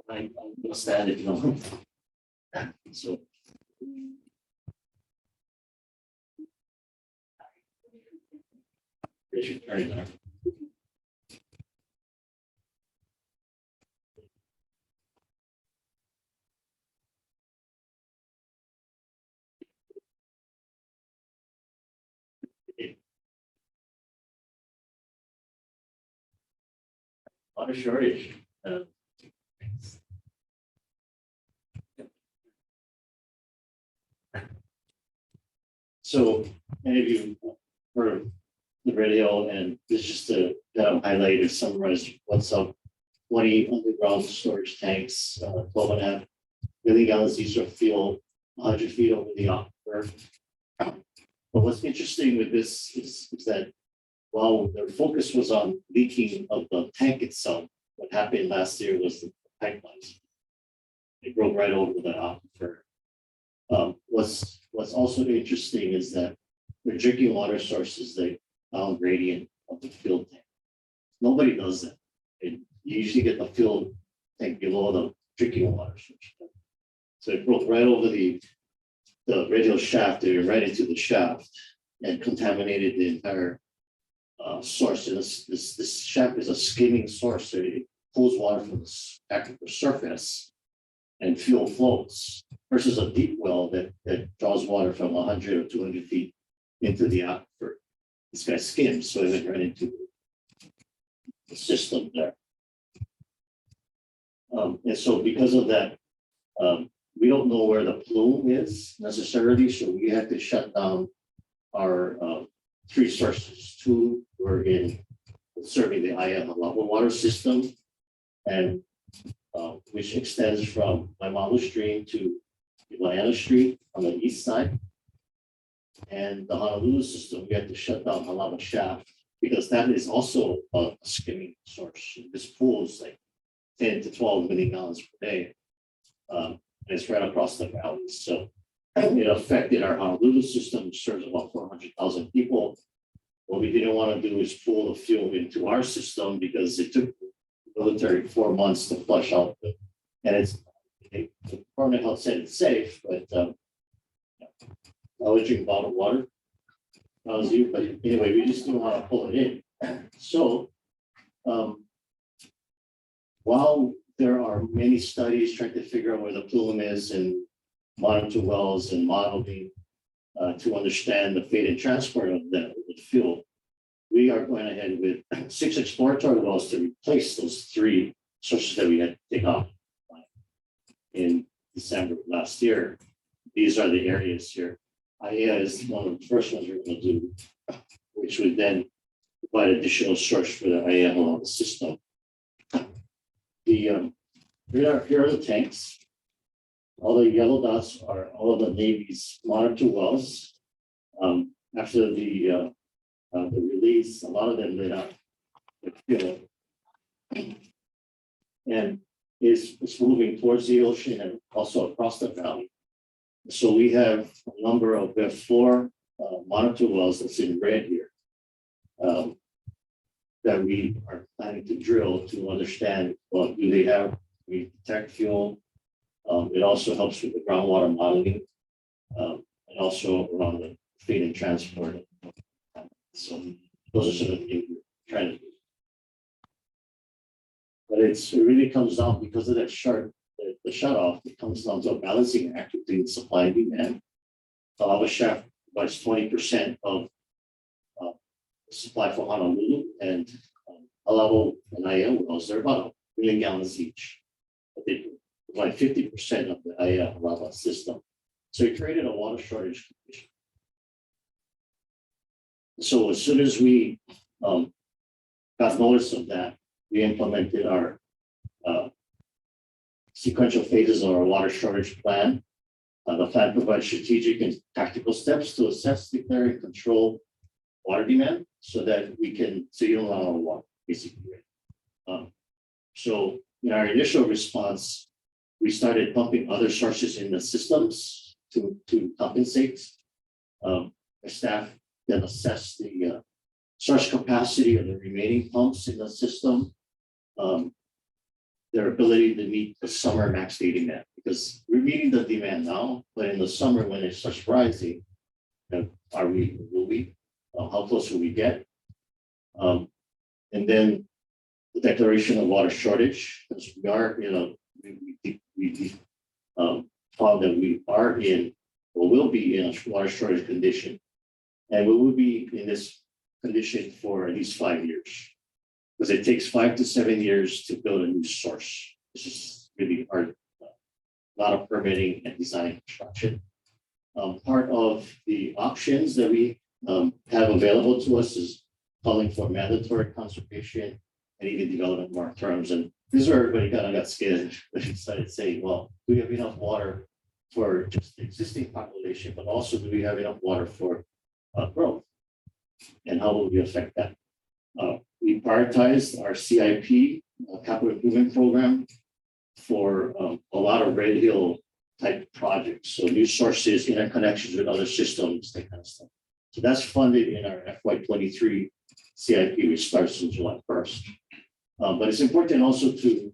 I'm gonna stand if you don't mind. So. Raise your turn there. Water shortage. So many of you heard the radio, and this is just to highlight or summarize what's up. 20 underground storage tanks, 12.5 million gallons each of fuel, 100 feet over the aquifer. But what's interesting with this is that while their focus was on leaking of the tank itself, what happened last year was the pipelines. They broke right over the aquifer. What's also interesting is that the drinking water sources, they found gradient of the fuel tank. Nobody does that. You usually get the fuel tank below the drinking water source. So it broke right over the radial shaft, they were right into the shaft and contaminated the entire source. And this shaft is a skimming source, so it pulls water from the aquifer surface and fuel floats versus a deep well that draws water from 100 or 200 feet into the aquifer. This guy skims, so it went right into the system there. And so because of that, we don't know where the plume is necessarily, so we had to shut down our 3 sources. 2 were in serving the AIA level water system, and which extends from Waimalu Stream to Atlantic Street on the east side. And the Honolulu system, we had to shut down Halawa Shaft because that is also a skimming source. This pool is like 10 to 12 million gallons per day. And it's right across the valley. So it affected our Honolulu system, which serves about 400,000 people. What we didn't want to do is pull the fuel into our system because it took the military 4 months to flush out. And the Department of Health said it's safe, but I would drink bottled water. That was you, but anyway, we just didn't want to pull it in. So while there are many studies trying to figure out where the plume is and monitor wells and modeling to understand the fate and transport of the fuel, we are going ahead with 6 exploratory wells to replace those 3 sources that we had to take off in December of last year. These are the areas here. AIA is one of the first ones we're going to do, which would then provide additional source for the AIA system. Here are the tanks. All the yellow dots are all of the Navy's monitor wells. After the release, a lot of them lit up with fuel. And it's moving towards the ocean and also across the valley. So we have 4 monitor wells that's in red here that we are planning to drill to understand, well, do they have, we detect fuel. It also helps with the groundwater modeling and also around the feed and transport. So those are some of the things we're trying to do. But it really comes down because of that the shut off, it comes down to a balancing act between supply and demand. The lava shaft provides 20% of supply for Honolulu, and Alavo and AIA wells, they're about 1 million gallons each. But they provide 50% of the AIA lava system. So it created a water shortage condition. So as soon as we got notice of that, we implemented our sequential phases of our water shortage plan. The plan provides strategic and tactical steps to assess, declare, and control water demand so that we can, so you don't run out of water, basically. So in our initial response, we started pumping other sources in the systems to compensate. Our staff then assessed the source capacity of the remaining pumps in the system. their ability to meet the summer max day demand, because we're meeting the demand now, but in the summer when it starts rising, will we, how close will we get? And then the declaration of water shortage, because we are, we found that we are in, or will be in a water shortage condition. And we will be in this condition for at least 5 years, because it takes 5 to 7 years to build a new source. This is really hard, a lot of permitting and design construction. Part of the options that we have available to us is calling for mandatory conservation and even development moratoriums. And this is where everybody kind of got scared when they started saying, well, do we have enough water for just the existing population, but also do we have enough water for growth? And how will we affect that? We prioritized our CIP, capital improvement program, for a lot of Red Hill type projects. So new sources, interconnections with other systems, that kind of stuff. So that's funded in our FY23 CIP, which starts on July 1st. But it's important also to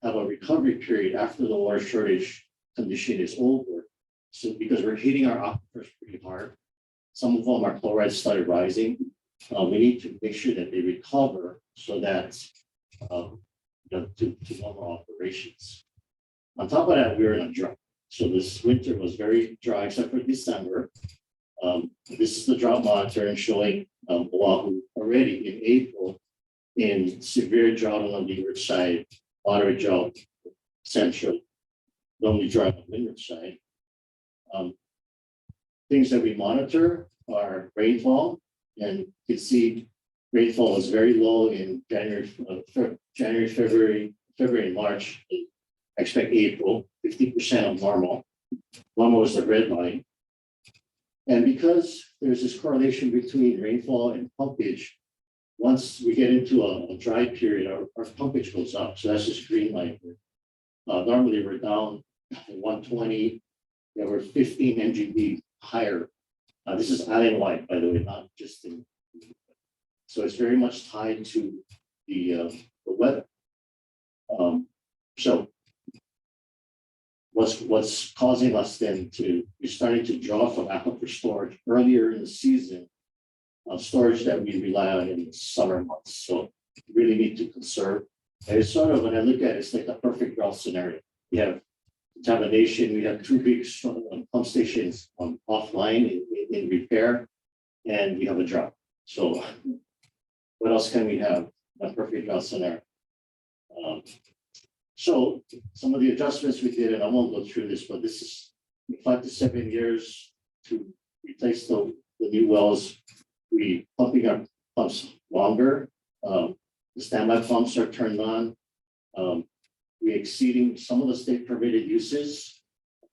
have a recovery period after the water shortage condition is over. So because we're hitting our aquifers pretty hard, some of them, our chlorides started rising. We need to make sure that they recover so that to normal operations. On top of that, we're in a drought. So this winter was very dry, except for December. This is the drought monitoring showing Oahu already in April in severe drought on the leeward side, moderate drought central, normally dry on the windward side. Things that we monitor are rainfall, and you can see rainfall is very low in January, February, and March. I expect April, 50% of normal. Normal is the red line. And because there's this correlation between rainfall and pumpage, once we get into a dry period, our pumpage goes up. So that's this green line here. Normally we're down 120, we're 15 MGB higher. This is island-wide, by the way, not just in. So it's very much tied to the weather. So what's causing us then to be starting to draw from aquifer storage earlier in the season, storage that we rely on in the summer months. So we really need to conserve. And it's sort of, when I look at it, it's like a perfect drought scenario. We have contamination, we have 2 big pump stations offline in repair, and we have a drought. So what else can we have? A perfect drought scenario. So some of the adjustments we did, and I won't go through this, but this is 5 to 7 years to replace the new wells. We pumping our pumps longer. The standby pumps are turned on. We're exceeding some of the state permitted uses.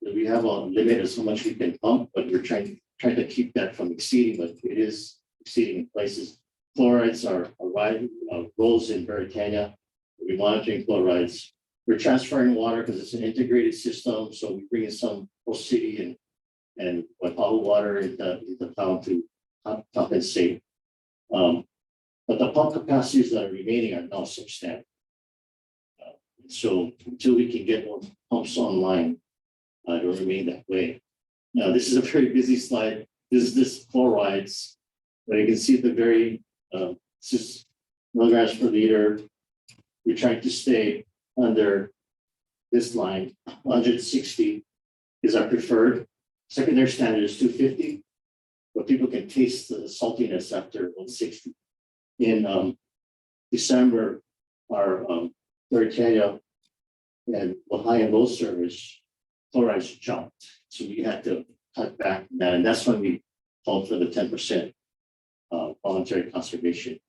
We have a limit as how much we can pump, but we're trying to keep that from exceeding, but it is exceeding in places. Chlorides are arriving, rolls in Veritania. We're monitoring chlorides. We're transferring water because it's an integrated system. So we bring in some host city and Waipahu water into the town to compensate. But the pump capacities that are remaining are now substandard. So until we can get more pumps online, it will remain that way. Now, this is a very busy slide. This is chlorides, but you can see at the very, this is milligrams per liter. We're trying to stay under this line. 160 is our preferred. Secondary standard is 250, but people can taste the saltiness after 160. In December, our Veritania and the high and low service chlorides jumped. So we had to cut back on that. And that's when we called for the 10% voluntary conservation.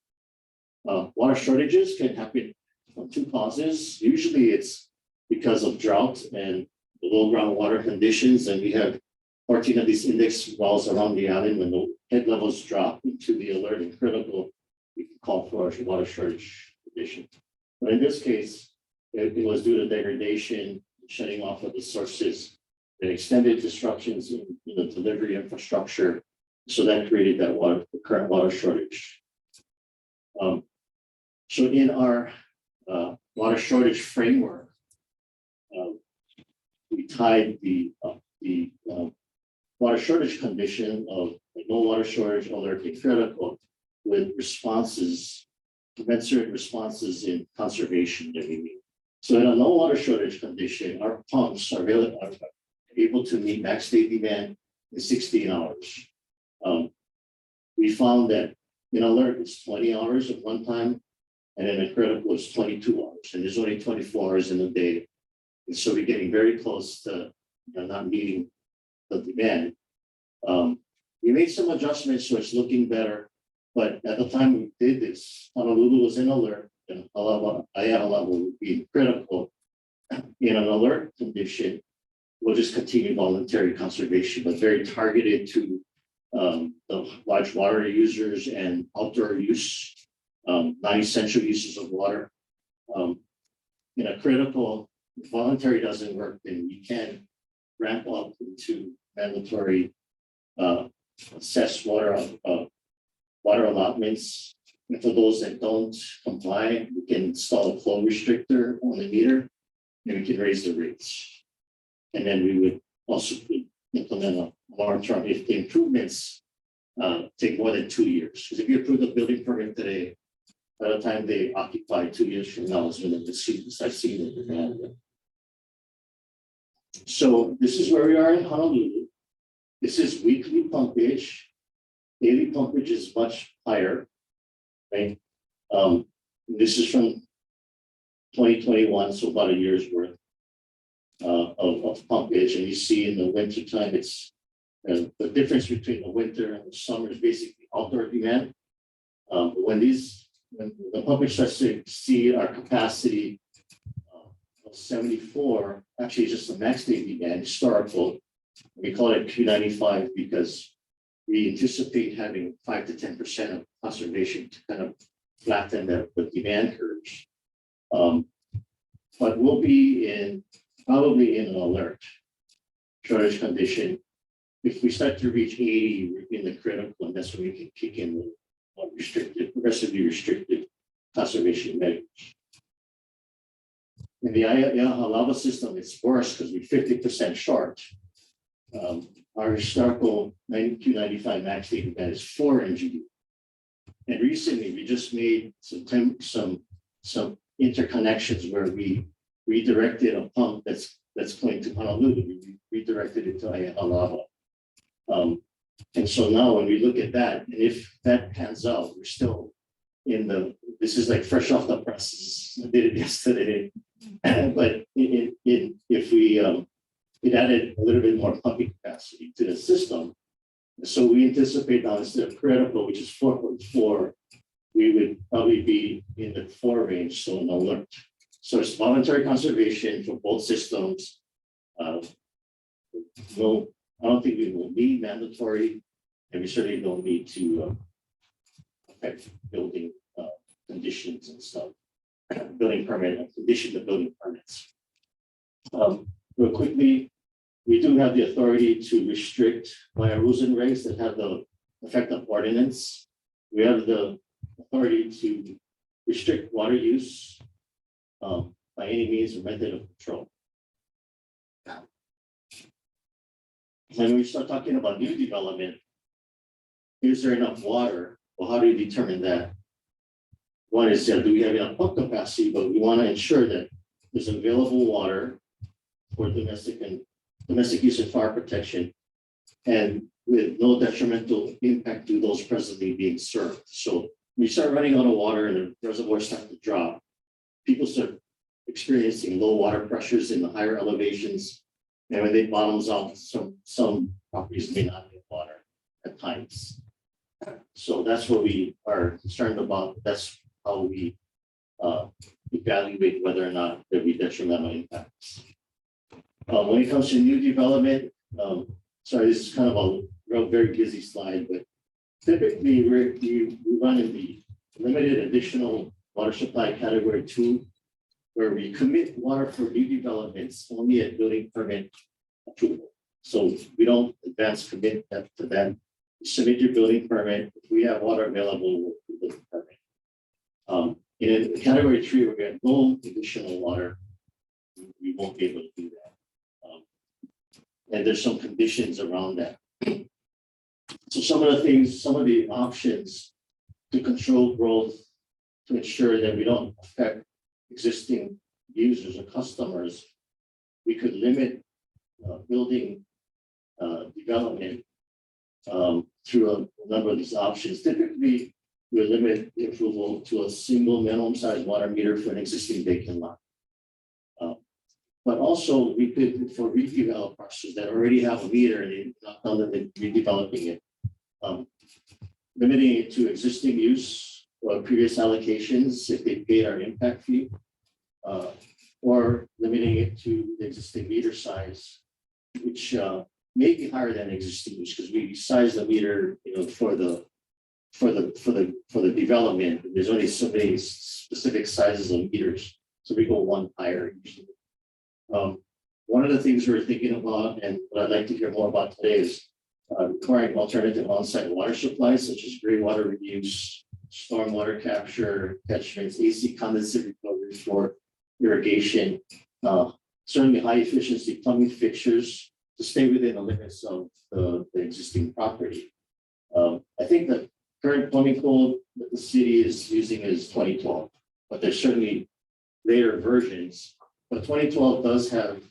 Water shortages can happen from 2 causes. Usually it's because of drought and low groundwater conditions. And we have 14 of these index wells around the island. When the head levels drop into the alert and critical, we can call for a water shortage condition. But in this case, it was due to degradation, shutting off of the sources, and extended disruptions in the delivery infrastructure. So that created that the current water shortage. So in our water shortage framework, we tied the water shortage condition of no water shortage, alert and critical, with responses, commensurate responses in conservation that we need. So in a no water shortage condition, our pumps are able to meet max day demand in 16 hours. We found that in alert it's 20 hours of runtime, and in a critical it's 22 hours, and there's only 24 hours in a day. And so we're getting very close to not meeting the demand. We made some adjustments, so it's looking better. But at the time we did this, Honolulu was in alert, and AIA level would be critical. In an alert condition, we'll just continue voluntary conservation, but very targeted to the large water users and outdoor use, non-essential uses of water. In a critical, if voluntary doesn't work, then we can ramp up into mandatory assess water allotments. And for those that don't comply, we can install a flow restrictor on the meter, and we can raise the rates. And then we would also implement a long-term if the improvements take more than 2 years. Because if you approve the building permit today, by the time they occupy 2 years from now is when the start seeing the demand. So this is where we are in Honolulu. This is weekly pumpage. Daily pumpage is much higher, right? This is from 2021, so about a year's worth of pumpage. And you see in the winter time, it's the difference between the winter and the summer is basically outdoor demand. When the pumpage starts to exceed our capacity of 74, actually just the max day demand, historical, we call it Q95 because we anticipate having 5 to 10% of conservation to kind of flatten the demand curves. But we'll be probably in an alert shortage condition. If we start to reach 80, we're in the critical, and that's when we can kick in the progressively restricted conservation measures. In the AIA lava system, it's worse because we're 50% short. Our historical 92-95 max day demand is 4 MGD. And recently, we just made some interconnections where we redirected a pump that's going to Honolulu. We redirected it to AIA lava. And so now when we look at that, and if that pans out, we're still this is like fresh off the presses. I did it yesterday. But if we, it added a little bit more pumping capacity to the system. So we anticipate now instead of critical, which is 4.4, we would probably be in the 4 range, so an alert. So it's voluntary conservation for both systems. No, I don't think we will need mandatory, and we certainly don't need to affect building conditions and stuff, building permit and condition of building permits. Real quickly, we do have the authority to restrict via rules and regs that have the effect of ordinance. We have the authority to restrict water use by any means or method of control. When we start talking about new development, is there enough water? Well, how do you determine that? One is, do we have enough pump capacity? But we want to ensure that there's available water for domestic use and fire protection, and with no detrimental impact to those presently being served. So when you start running out of water and the reservoirs start to drop, people start experiencing low water pressures in the higher elevations. And when they bottoms out, some properties may not get water at times. So that's what we are concerned about. That's how we evaluate whether or not there be detrimental impacts. When it comes to new development, sorry, this is kind of a very busy slide, but typically we run in the limited additional water supply category 2, where we commit water for new developments only at building permit approval. So we don't advance commit that to them. You submit your building permit. If we have water available, we'll approve the permit. In category 3, where we have no additional water, we won't be able to do that. and there's some conditions around that. So some of the things, some of the options to control growth, to ensure that we don't affect existing users or customers, we could limit building development through a number of these options. Typically, we limit the approval to a single minimum size water meter for an existing vacant lot. But also, we could, for redeveloped parcels that already have a meter and they're not done with redeveloping it, limiting it to existing use or previous allocations if they paid our impact fee, or limiting it to the existing meter size, which may be higher than existing use because we size the meter, for the development. There's only so many specific sizes of meters, so we go one higher usually. One of the things we're thinking about, and what I'd like to hear more about today, is requiring alternative on-site water supplies such as gray water reuse, stormwater capture, catchments, AC condensate recovery for irrigation, certainly high efficiency plumbing fixtures to stay within the limits of the existing property. I think the current plumbing code that the city is using is 2012, but there's certainly later versions. But 2012 does have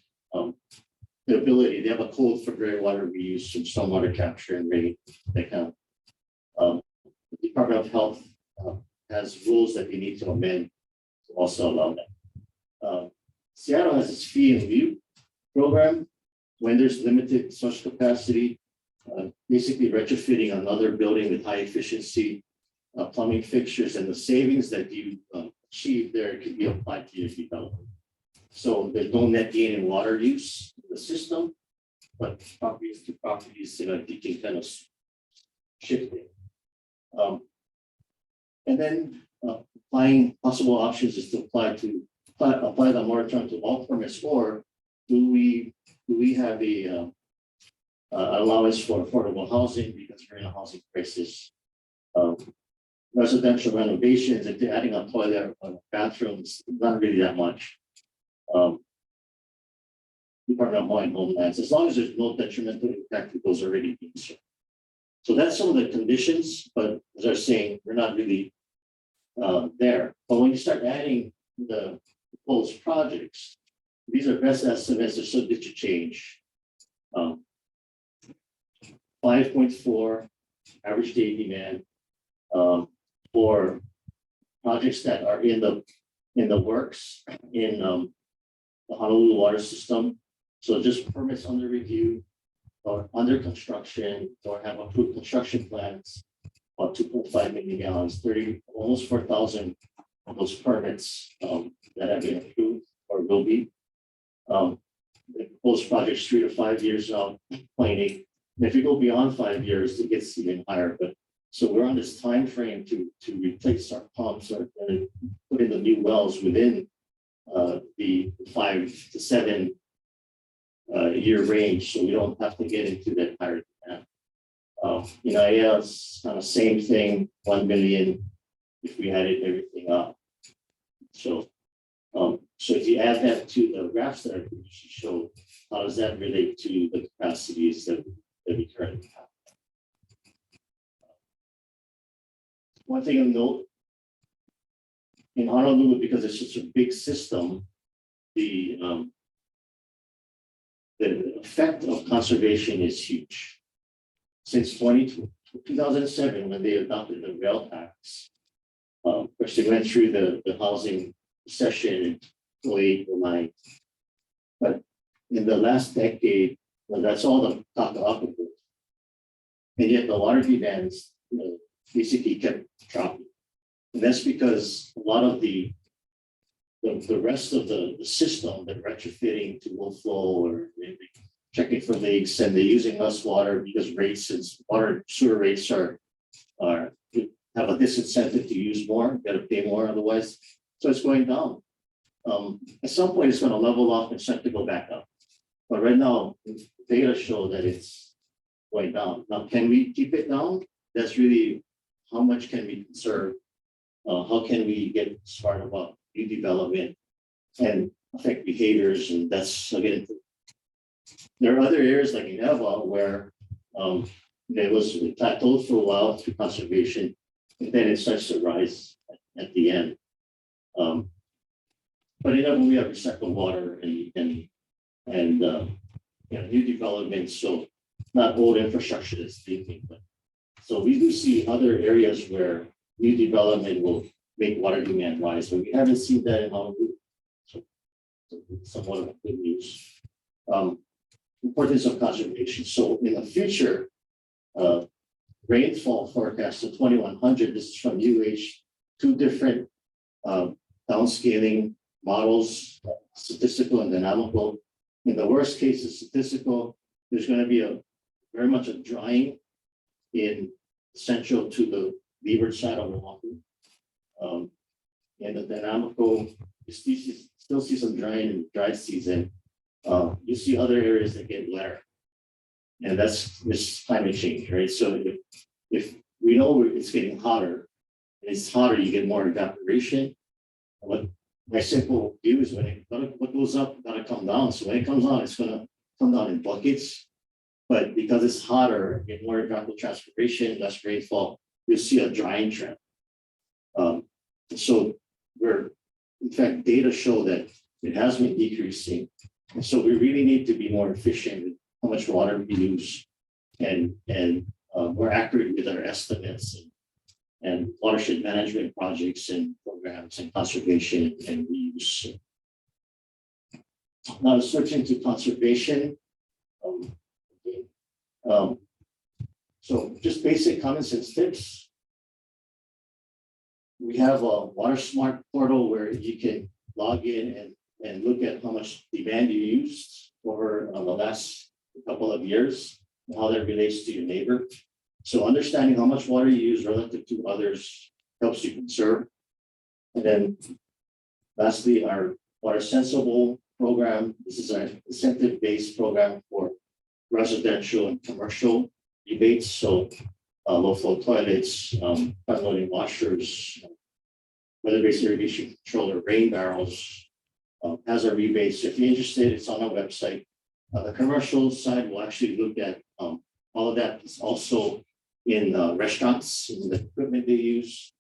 the ability, they have a code for gray water reuse and stormwater capture and rain. They can. The Department of Health has rules that they need to amend to also allow that. Seattle has its fee and lieu program when there's limited source capacity, basically retrofitting another building with high efficiency plumbing fixtures, and the savings that you achieve there can be applied to your development. So there's no net gain in water use in the system, but properties to properties, you can kind of shift it. And then applying possible options is to apply the moratorium to all permits, or do we have a allowance for affordable housing because we're in a housing crisis? Residential renovations, if they're adding a toilet or bathrooms, not really that much. Department of Homelands, as long as there's no detrimental impact to those already being served. So that's some of the conditions, but as I was saying, we're not really there. But when you start adding the proposed projects, these are best estimates, they're subject to change. 5.4 average day demand for projects that are in the works in the Honolulu water system. So just permits under review or under construction or have approved construction plans, about 2.5 million gallons, almost 4,000 of those permits that have been approved or will be. The proposed projects 3 to 5 years out, 0.8. And if you go beyond 5 years, it gets even higher. But so we're on this time frame to replace our pumps or put in the new wells within the 5 to 7 year range, so we don't have to get into that higher demand. AIA is kind of same thing, 1 million if we added everything up. So if you add that to the graphs that I previously showed, how does that relate to the capacities that we currently have? One thing of note, in Honolulu, because it's such a big system, the effect of conservation is huge. Since 2007, when they adopted the rail tax, which they went through the housing recession in 08, 09. But in the last decade, that's all the opposite. And yet the water demands basically kept dropping. And that's because a lot of the rest of the system, the retrofitting to low flow or checking for leaks, and they're using less water because since water sewer rates have a disincentive to use more, you got to pay more otherwise. So it's going down. At some point, it's going to level off and start to go back up. But right now, data show that it's going down. Now, can we keep it down? That's really how much can we conserve? How can we get smart about new development and affect behaviors? And that's again there are other areas like in Eva where it was plateaued for a while through conservation, and then it starts to rise at the end. But in Eva, we have recycled water and new development, so not old infrastructure that's leaking. But so we do see other areas where new development will make water demand rise, but we haven't seen that in Honolulu. So somewhat of good news. Importance of conservation. So in the future, rainfall forecast of 2100. This is from two different downscaling models, statistical and dynamical. In the worst case, the statistical, there's going to be very much a drying in central to the leeward side of Oahu. And the dynamical, you still see some drying in the dry season. You see other areas that get wetter. And that's this climate change, right? So if we know it's getting hotter, and it's hotter, you get more evaporation. What my simple view is what goes up gotta come down. So when it comes on, it's gonna come down in buckets. But because it's hotter, you get more evapotranspiration, less rainfall, you'll see a drying trend. So in fact, data show that it has been decreasing. And so we really need to be more efficient with how much water we use and more accurate with our estimates and watershed management projects and programs and conservation and reuse. Now switching to conservation. So just basic common sense tips. We have a Water Smart portal where you can log in and look at how much demand you used over the last couple of years and how that relates to your neighbor. So understanding how much water you use relative to others helps you conserve. And then lastly, our Water Sensible program. This is an incentive-based program for residential and commercial rebates. So low flow toilets, front-loading washers, weather-based irrigation controller, rain barrels, has a rebate. So if you're interested, it's on our website. The commercial side will actually look at all of that. Is also in restaurants, in the equipment they use,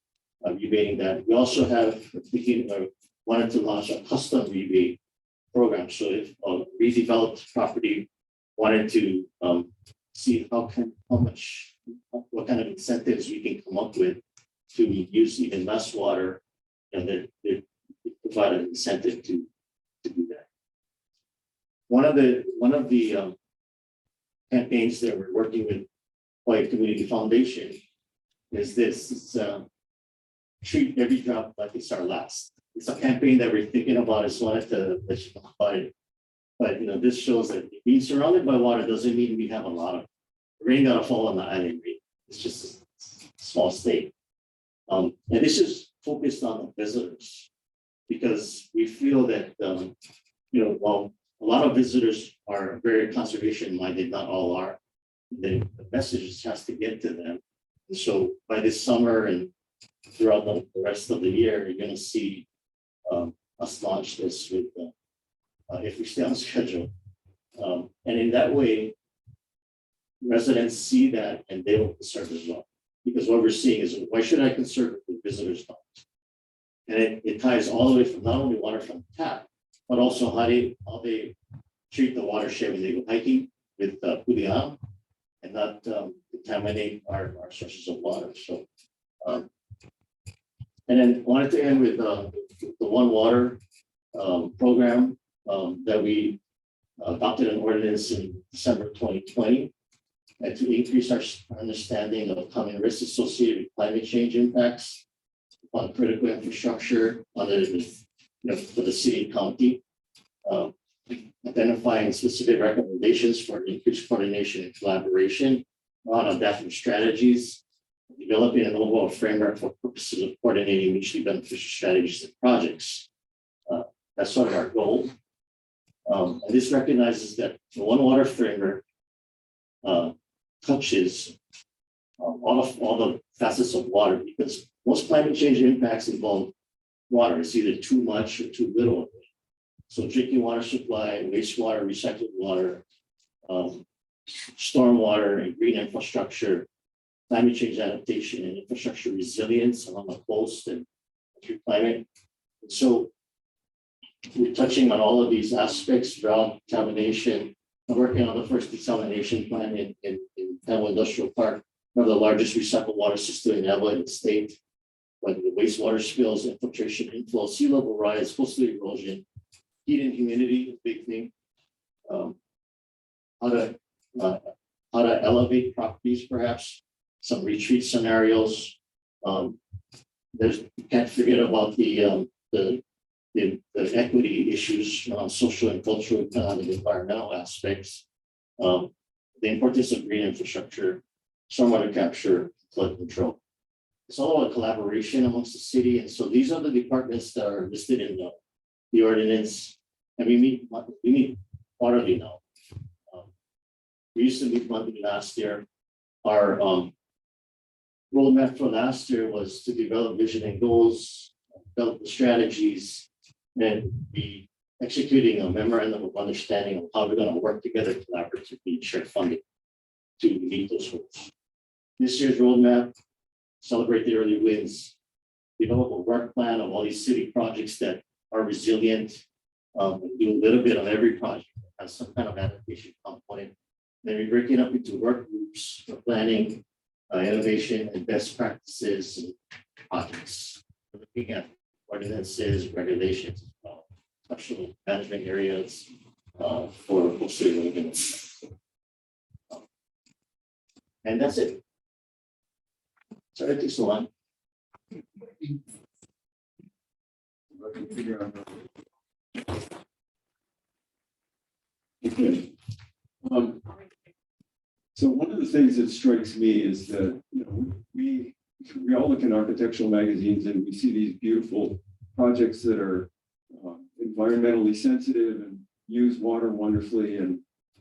rebating that. We also have wanted to launch a custom rebate program. So if a redeveloped property wanted to see what kind of incentives we can come up with to use even less water, and then they provide an incentive to do that. One of the campaigns that we're working with Hawaii Community Foundation is this. It's treat every drop like it's our last. It's a campaign that we're thinking about. I just wanted to let you know about it. But this shows that being surrounded by water doesn't mean we have a lot of rain gotta fall on the island. It's just a small state. And this is focused on the visitors because we feel that while a lot of visitors are very conservation minded, not all are. The message just has to get to them. And so by this summer and throughout the rest of the year, you're going to see us launch this with if we stay on schedule. And in that way, residents see that and they will conserve as well. Because what we're seeing is, why should I conserve if the visitors don't? And it ties all the way from not only water from the tap, but also how they treat the watershed when they go hiking with Puliam and not contaminate our sources of water. So, and then wanted to end with the One Water program that we adopted an ordinance in December 2020 and to increase our understanding of common risks associated with climate change impacts on critical infrastructure for the city and county, identifying specific recommendations for increased coordination and collaboration on adaptive strategies, developing an overall framework for purposes of coordinating mutually beneficial strategies and projects. That's sort of our goal. And this recognizes that the One Water framework touches all the facets of water, because most climate change impacts involve water. It's either too much or too little of it. So drinking water supply, wastewater, recycled water, stormwater and green infrastructure, climate change adaptation and infrastructure resilience along the coast and climate. So we're touching on all of these aspects: drought, contamination. I'm working on the first desalination plant in Tampa Industrial Park, one of the largest recycled water system in the state. When the wastewater spills, infiltration, inflow, sea level rise, coastal erosion, heat and humidity, a big thing. How to elevate properties, perhaps some retreat scenarios. There's, you can't forget about the equity issues, social and cultural, economic, environmental aspects. The importance of green infrastructure, stormwater capture, flood control. It's all about collaboration amongst the city, and so these are the departments that are listed in the ordinance. And we meet quarterly now. We used to meet monthly last year. Our roadmap for last year was to develop vision and goals, develop the strategies, and be executing a memorandum of understanding of how we're going to work together collaboratively and share funding to meet those goals. This year's roadmap, celebrate the early wins, develop a work plan of all these city projects that are resilient, do a little bit on every project that has some kind of adaptation component. Then we break it up into work groups for planning, innovation, and best practices and projects. We're looking at ordinances, regulations, special management areas for coastal erosion. And that's it. Sorry, it takes so long. Okay. So one of the things that strikes me is that we all look in architectural magazines and we see these beautiful projects that are environmentally sensitive and use water wonderfully, and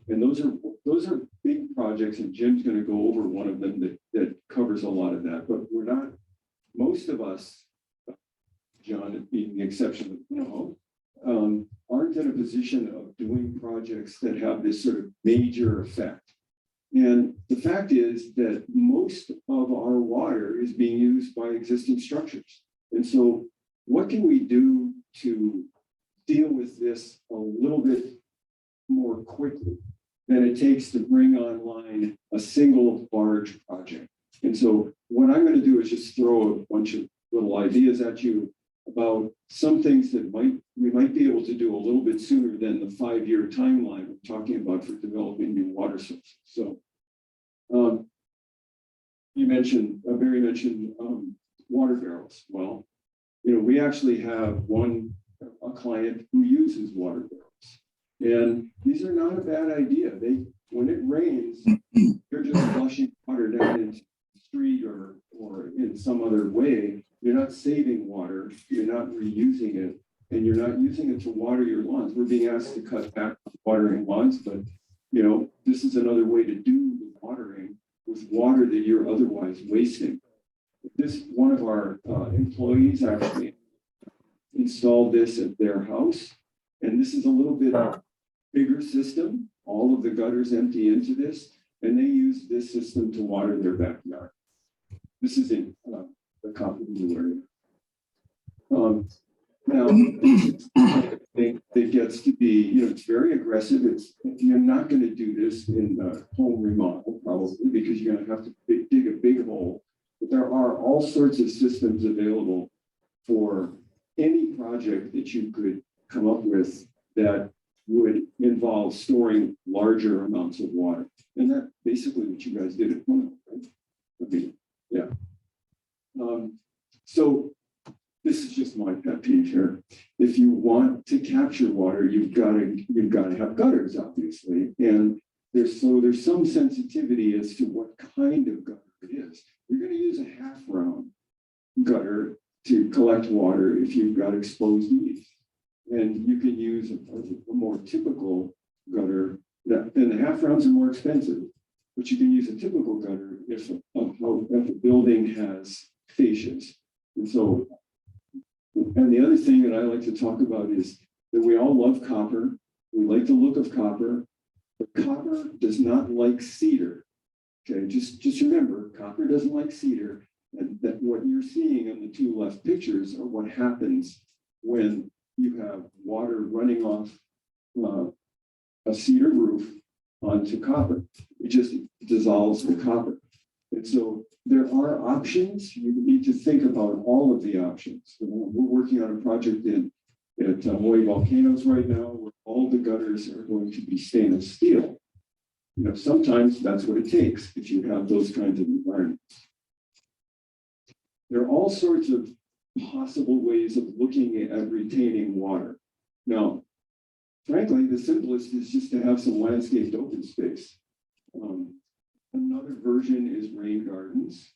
those are big projects, and Jim's going to go over one of them that covers a lot of that. But we're not, most of us, John being the exception, aren't in a position of doing projects that have this sort of major effect. And the fact is that most of our water is being used by existing structures. And so what can we do to deal with this a little bit more quickly than it takes to bring online a single large project? And so what I'm going to do is just throw a bunch of little ideas at you about some things that we might be able to do a little bit sooner than the 5-year timeline we're talking about for developing new water sources. So Barry mentioned water barrels. Well, we actually have a client who uses water barrels, and these are not a bad idea. When it rains, they're just flushing water down into the street or in some other way. You're not saving water, you're not reusing it, and you're not using it to water your lawns. We're being asked to cut back on watering lawns, but this is another way to do the watering with water that you're otherwise wasting. One of our employees actually installed this at their house, and this is a little bit of a bigger system. All of the gutters empty into this, and they use this system to water their backyard. This is in the Honolulu area. Now, it gets to be, it's very aggressive. You're not going to do this in a home remodel, probably, because you're going to have to dig a big hole. But there are all sorts of systems available for any project that you could come up with that would involve storing larger amounts of water. And that's basically what you guys did at Honolulu, right? Okay, yeah. So this is just my pet peeve here. If you want to capture water, you've got to have gutters, obviously. And there's some sensitivity as to what kind of gutter it is. You're going to use a half-round gutter to collect water if you've got exposed eaves. And you can use a more typical gutter. And the half-rounds are more expensive, but you can use a typical gutter if a building has fascias. And the other thing that I like to talk about is that we all love copper. We like the look of copper. But copper does not like cedar. Okay, just remember, copper doesn't like cedar, and that what you're seeing in the two left pictures are what happens when you have water running off a cedar roof onto copper. It just dissolves the copper. And so there are options. You need to think about all of the options. We're working on a project at Hawaii Volcanoes right now, where all the gutters are going to be stainless steel. You know, sometimes that's what it takes if you have those kinds of environments. There are all sorts of possible ways of looking at retaining water. Now, frankly, the simplest is just to have some landscaped open space. Another version is rain gardens.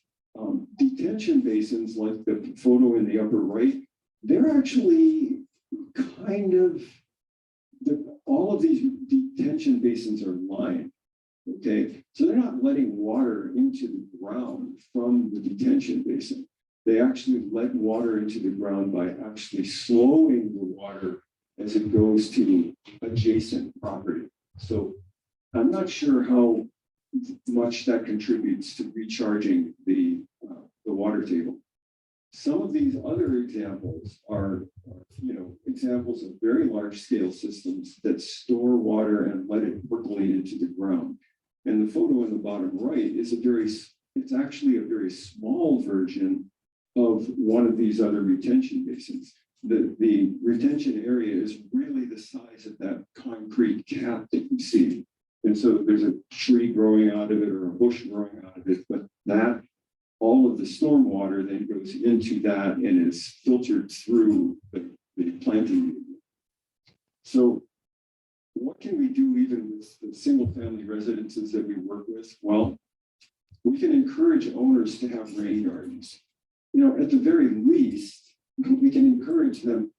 Detention basins, like the photo in the upper right, they're actually kind of, all of these detention basins are lined. Okay, so they're not letting water into the ground from the detention basin. They actually let water into the ground by actually slowing the water as it goes to adjacent property. So I'm not sure how much that contributes to recharging the water table. Some of these other examples are, examples of very large scale systems that store water and let it percolate into the ground. And the photo in the bottom right is it's actually a very small version of one of these other retention basins. The retention area is really the size of that concrete cap that you see. And so there's a tree growing out of it or a bush growing out of it, but all of the storm water then goes into that and is filtered through the planting medium. So what can we do even with the single family residences that we work with? Well, we can encourage owners to have rain gardens. At the very least, we can encourage them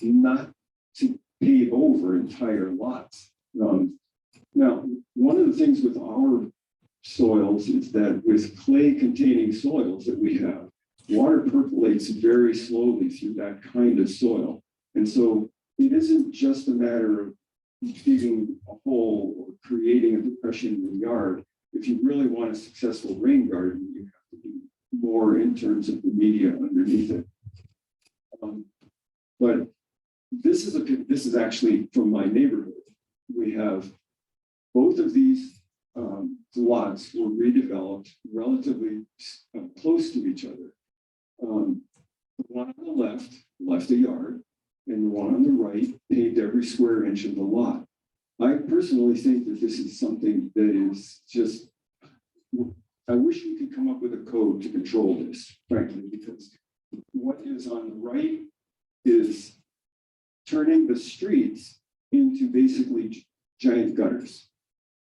not to pave over entire lots. Now, one of the things with our soils is that with clay containing soils that we have, water percolates very slowly through that kind of soil. And so it isn't just a matter of digging a hole or creating a depression in the yard. If you really want a successful rain garden, you have to do more in terms of the media underneath it. But this is actually from my neighborhood. We have both of these lots were redeveloped relatively close to each other. The one on the left a yard, and the one on the right paved every square inch of the lot. I personally think that this is something that is just, I wish we could come up with a code to control this, frankly, because what is on the right is turning the streets into basically giant gutters.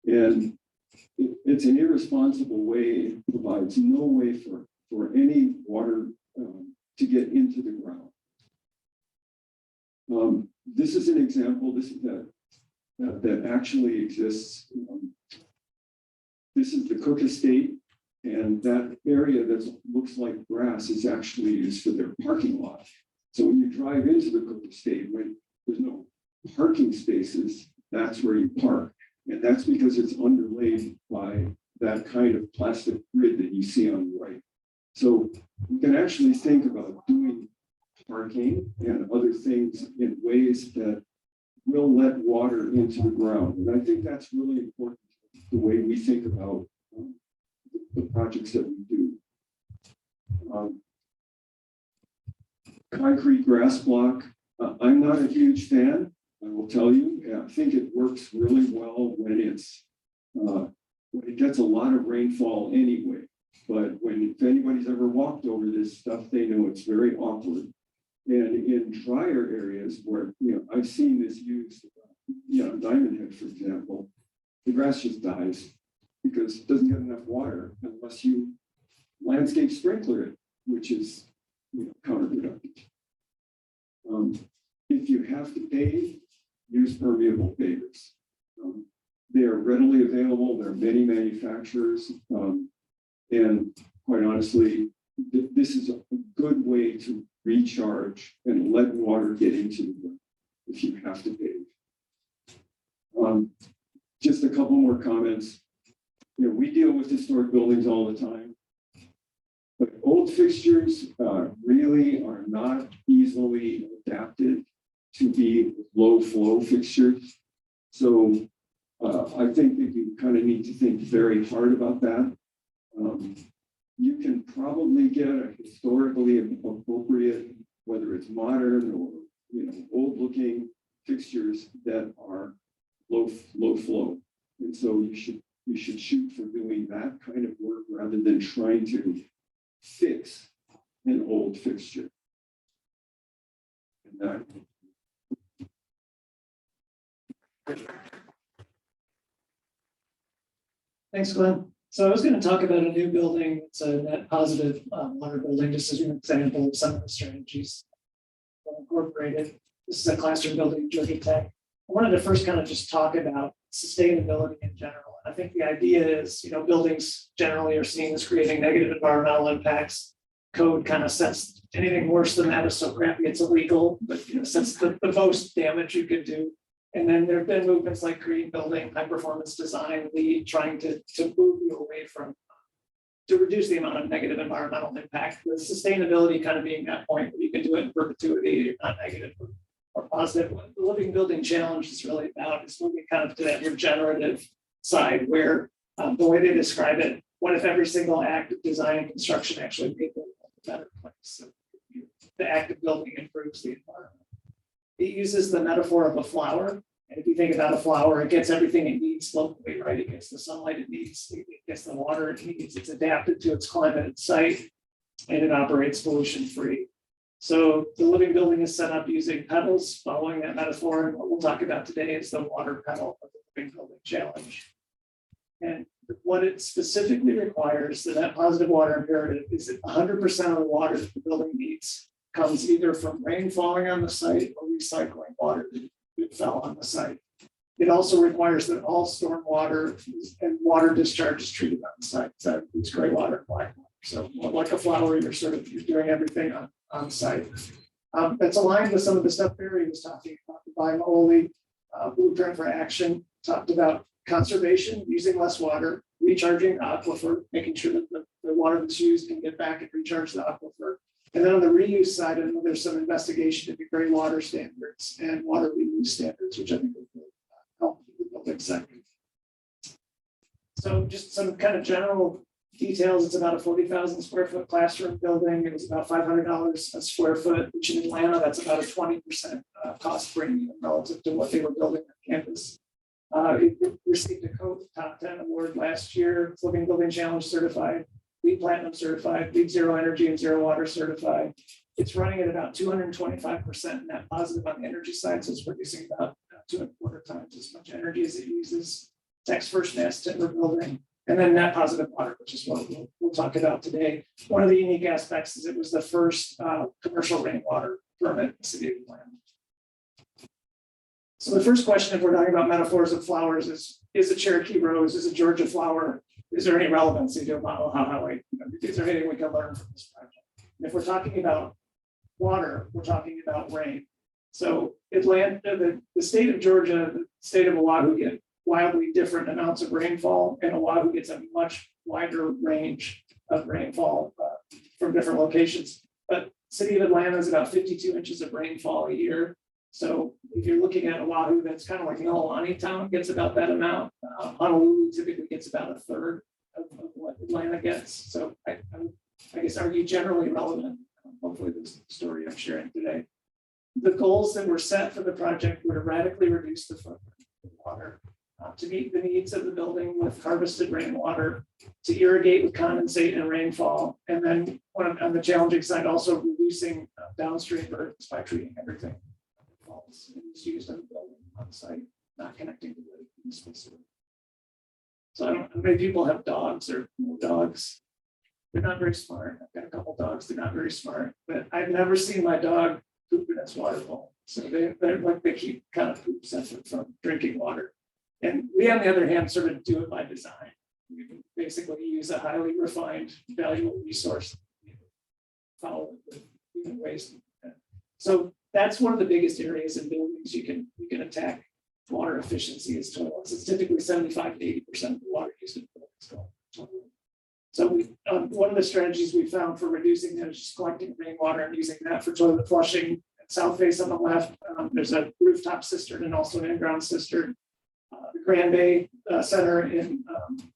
And it's an irresponsible way. It provides no way for any water to get into the ground. This is an example. This is that actually exists. This is the Cook Estate, and that area that looks like grass is actually used for their parking lot. So when you drive into the Cook Estate, when there's no parking spaces, that's where you park. And that's because it's underlaid by that kind of plastic grid that you see on the right. So we can actually think about doing parking and other things in ways that will let water into the ground. And I think that's really important, the way we think about the projects that we do. Concrete grass block, I'm not a huge fan. I will tell you, I think it works really well when it gets a lot of rainfall anyway. But if anybody's ever walked over this stuff, they know it's very awkward. And in drier areas where, I've seen this used, Diamond Head, for example, the grass just dies because it doesn't get enough water unless you landscape sprinkler it, which is, counterproductive. If you have to pave, use permeable pavers. They are readily available. There are many manufacturers. And quite honestly, this is a good way to recharge and let water get into the ground if you have to pave. couple more comments. You know, we deal with historic buildings all the time, but old fixtures really are not easily adapted to be low flow fixtures. So I think that you kind of need to think very hard about that. You can probably get a historically appropriate, whether it's modern or old looking fixtures that are low flow. And so you should shoot for doing that kind of work rather than trying to fix an old fixture. And Thanks, Glenn. So I was going to talk about a new building. It's a net positive water building, just as an example of some of the strategies incorporated. This is a classroom building, Georgia Tech. I wanted to first kind of just talk about sustainability in general. I think the idea is, buildings generally are seen as creating negative environmental impacts. Code kind of sets anything worse than that is so crappy it's illegal, but sets the most damage you can do. And then there have been movements like green building, high performance design, trying to move you away from, to reduce the amount of negative environmental impact, with sustainability kind of being that point where you can do it in perpetuity, you're not negative or positive. What the living building challenge is really about is moving kind of to that regenerative side where the way they describe it, what if every single act of design and construction actually made the world a better place? So the act of building improves the environment. It uses the metaphor of a flower. And if you think about a flower, it gets everything it needs locally, right? It gets the sunlight it needs, it gets the water it needs, it's adapted to its climate and site, and it operates pollution free. So the living building is set up using petals, following that metaphor. And what we'll talk about today is the water petal of the living building challenge. And what it specifically requires, the net positive water imperative, is that 100% of the water that the building needs comes either from rain falling on the site or recycling water that fell on the site. It also requires that all storm water and water discharge is treated on the site. So that includes gray water and black water. So like a flower, you're doing everything on site. That's aligned with some of the stuff Barry was talking about. The Biomoli blueprint for action talked about conservation, using less water, recharging aquifer, making sure that the water that's used can get back and recharge the aquifer. And then on the reuse side, I know there's some investigation into gray water standards and water reuse standards, which I think will help the building sector. So just some kind of general details. It's about a 40,000 square foot classroom building. It was about $500 a square foot, which in Atlanta, that's about a 20% cost premium relative to what they were building on campus. It received a CODE Top 10 award last year. It's Living Building Challenge certified, LEED Platinum certified, LEED Zero Energy and Zero Water certified. It's running at about 225% net positive on the energy side, so it's producing about 2.25 times as much energy as it uses. Tech's first mass timber building, and then net positive water, which is what we'll talk about today. One of the unique aspects is it was the first commercial rainwater permit in the city of Atlanta. So the first question, if we're talking about metaphors of flowers, is a Cherokee rose, is a Georgia flower? Is there any relevancy to a model highway? Is there anything we can learn from this project? And if we're talking about water, we're talking about rain. So Atlanta, the state of Georgia, the state of Oahu get wildly different amounts of rainfall, and Oahu gets a much wider range of rainfall from different locations. But city of Atlanta is about 52 inches of rainfall a year. So if you're looking at Oahu, that's kind of like Mililani town gets about that amount. Honolulu typically gets about a third of what Atlanta gets. So I guess argue generally relevant. Hopefully this story I'm sharing today. The goals that were set for the project were to radically reduce the footprint of water, to meet the needs of the building with harvested rainwater, to irrigate with condensate and rainfall, and then on the challenging side, also reducing downstream burdens by treating everything. It's used in the building on site, not connecting to the municipal sewer. So I don't know how many people have dogs or no dogs. They're not very smart. I've got a couple dogs, they're not very smart, but I've never seen my dog poop in its water bowl. So they're like they keep kind of poop separate from drinking water. And we, on the other hand, sort of do it by design. We can basically use a highly refined, valuable resource, follow it with waste. So that's one of the biggest areas in buildings you can attack water efficiency as toilets. It's typically 75 to 80% of the water used in toilets. So one of the strategies we found for reducing that is just collecting rainwater and using that for toilet flushing. At South Face on the left, there's a rooftop cistern and also an in-ground cistern. The Grand Bay Center in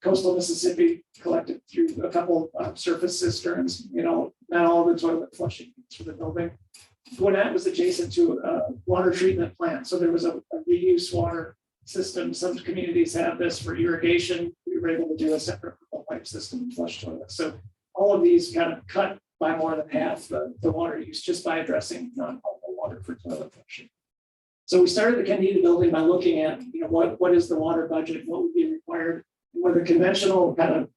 coastal Mississippi collected through a couple surface cisterns, not all the toilet flushing for the building. Gwinnett was adjacent to a water treatment plant, so there was a reuse water system. Some communities have this for irrigation. We were able to do a separate pipe system and flush toilets. So all of these kind of cut by more than half the water use just by addressing non-potable water for toilet flushing. So we started the Candida building by looking at what is the water budget, what would be required with a conventional kind of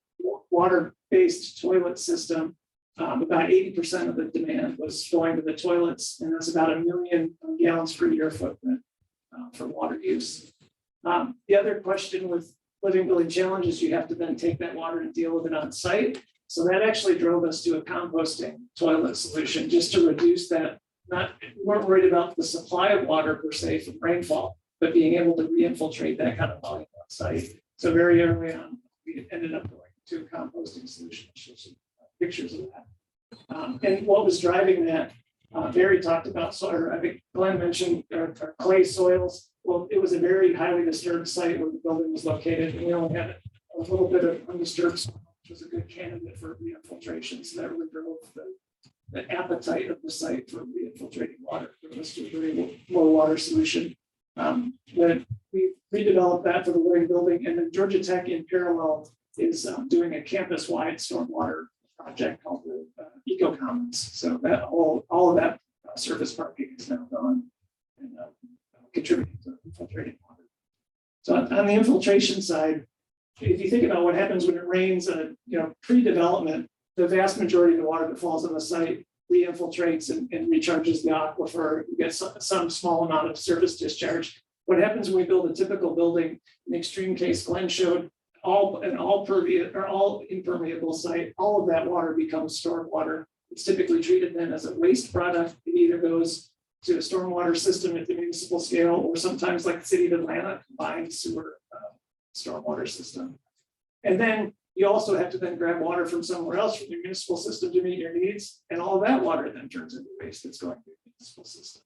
water-based toilet system. About 80% of the demand was going to the toilets, and that's about 1 million gallons per year footprint for water use. The other question with living building challenges, you have to then take that water and deal with it on site. So that actually drove us to a composting toilet solution just to reduce that. We weren't worried about the supply of water per se from rainfall, but being able to re-infiltrate that kind of volume on site. So very early on, we ended up going to a composting solution. Some pictures of that. And what was driving that, Barry talked about, or I think Glenn mentioned our clay soils. Well, it was a very highly disturbed site where the building was located, and we only had a little bit of undisturbed soil, which was a good candidate for re-infiltration. So that really drove the appetite of the site for re-infiltrating water. It was a very low water solution. When we redeveloped that for the living building, and then Georgia Tech in parallel is doing a campus-wide stormwater project called the Eco Commons. So that all of that surface parking is now gone and contributing to infiltrating water. So on the infiltration side, if you think about what happens when it rains, pre-development, the vast majority of the water that falls on the site re-infiltrates and recharges the aquifer. You get some small amount of surface discharge. What happens when we build a typical building, in the extreme case Glenn showed, all impermeable site, all of that water becomes storm water. It's typically treated then as a waste product. It either goes to a stormwater system at the municipal scale, or sometimes like the city of Atlanta, combined sewer stormwater system. And then you also have to then grab water from somewhere else from the municipal system to meet your needs. And all of that water then turns into waste that's going to the municipal system.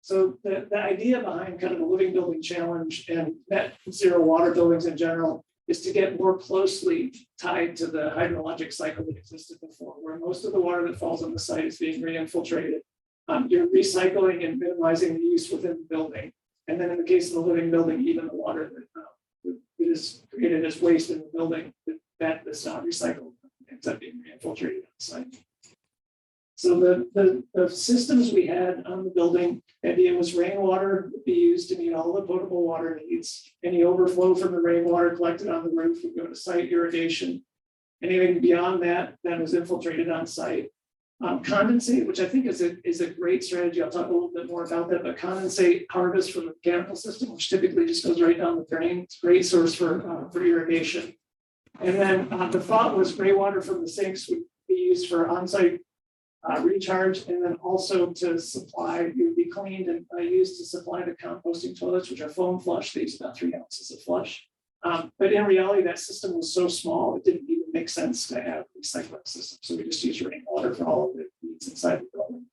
So the idea behind kind of the living building challenge and net zero water buildings in general is to get more closely tied to the hydrologic cycle that existed before, where most of the water that falls on the site is being re-infiltrated. You're recycling and minimizing the use within the building. And then in the case of the living building, even the water that is created as waste in the building, that is not recycled, ends up being re-infiltrated on the site. So the systems we had on the building, the idea was rainwater would be used to meet all the potable water needs. Any overflow from the rainwater collected on the roof would go to site irrigation. Anything beyond that was infiltrated on site. Condensate, which I think is a great strategy. I'll talk a little bit more about that, but condensate harvest from the mechanical system, which typically just goes right down the drain. It's a great source for irrigation. And then the thought was gray water from the sinks would be used for on-site recharge, and then also to supply, it would be cleaned and used to supply the composting toilets, which are foam flush. They use about 3 ounces of flush. But in reality, that system was so small, it didn't even make sense to have a recycling system. So we just use rainwater for all of the needs inside the building.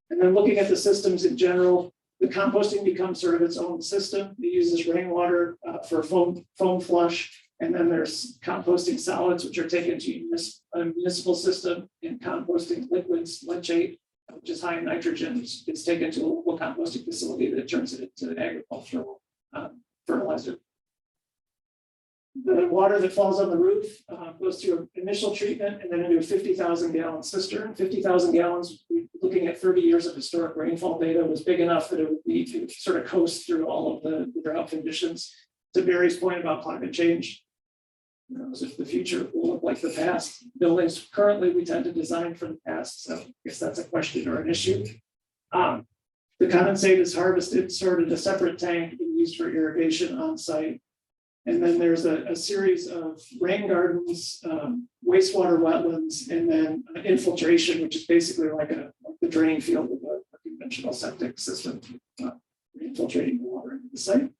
And then looking at the systems in general, the composting becomes sort of its own system. It uses rainwater for foam flush. And then there's composting solids, which are taken to a municipal system, and composting liquids, leachate, which is high in nitrogen, is taken to a local composting facility that turns it into agricultural fertilizer. The water that falls on the roof goes through an initial treatment and then into a 50,000 gallon cistern. 50,000 gallons, looking at 30 years of historic rainfall data, was big enough that it would need to sort of coast through all of the drought conditions. To Barry's point about climate change, as if the future will look like the past. Buildings currently we tend to design for the past, so I guess that's a question or an issue. The condensate is harvested, stored in a separate tank and used for irrigation on site. And then there's a series of rain gardens, wastewater wetlands, and then infiltration, which is basically like the drain field of a conventional septic system, infiltrating the water into the site.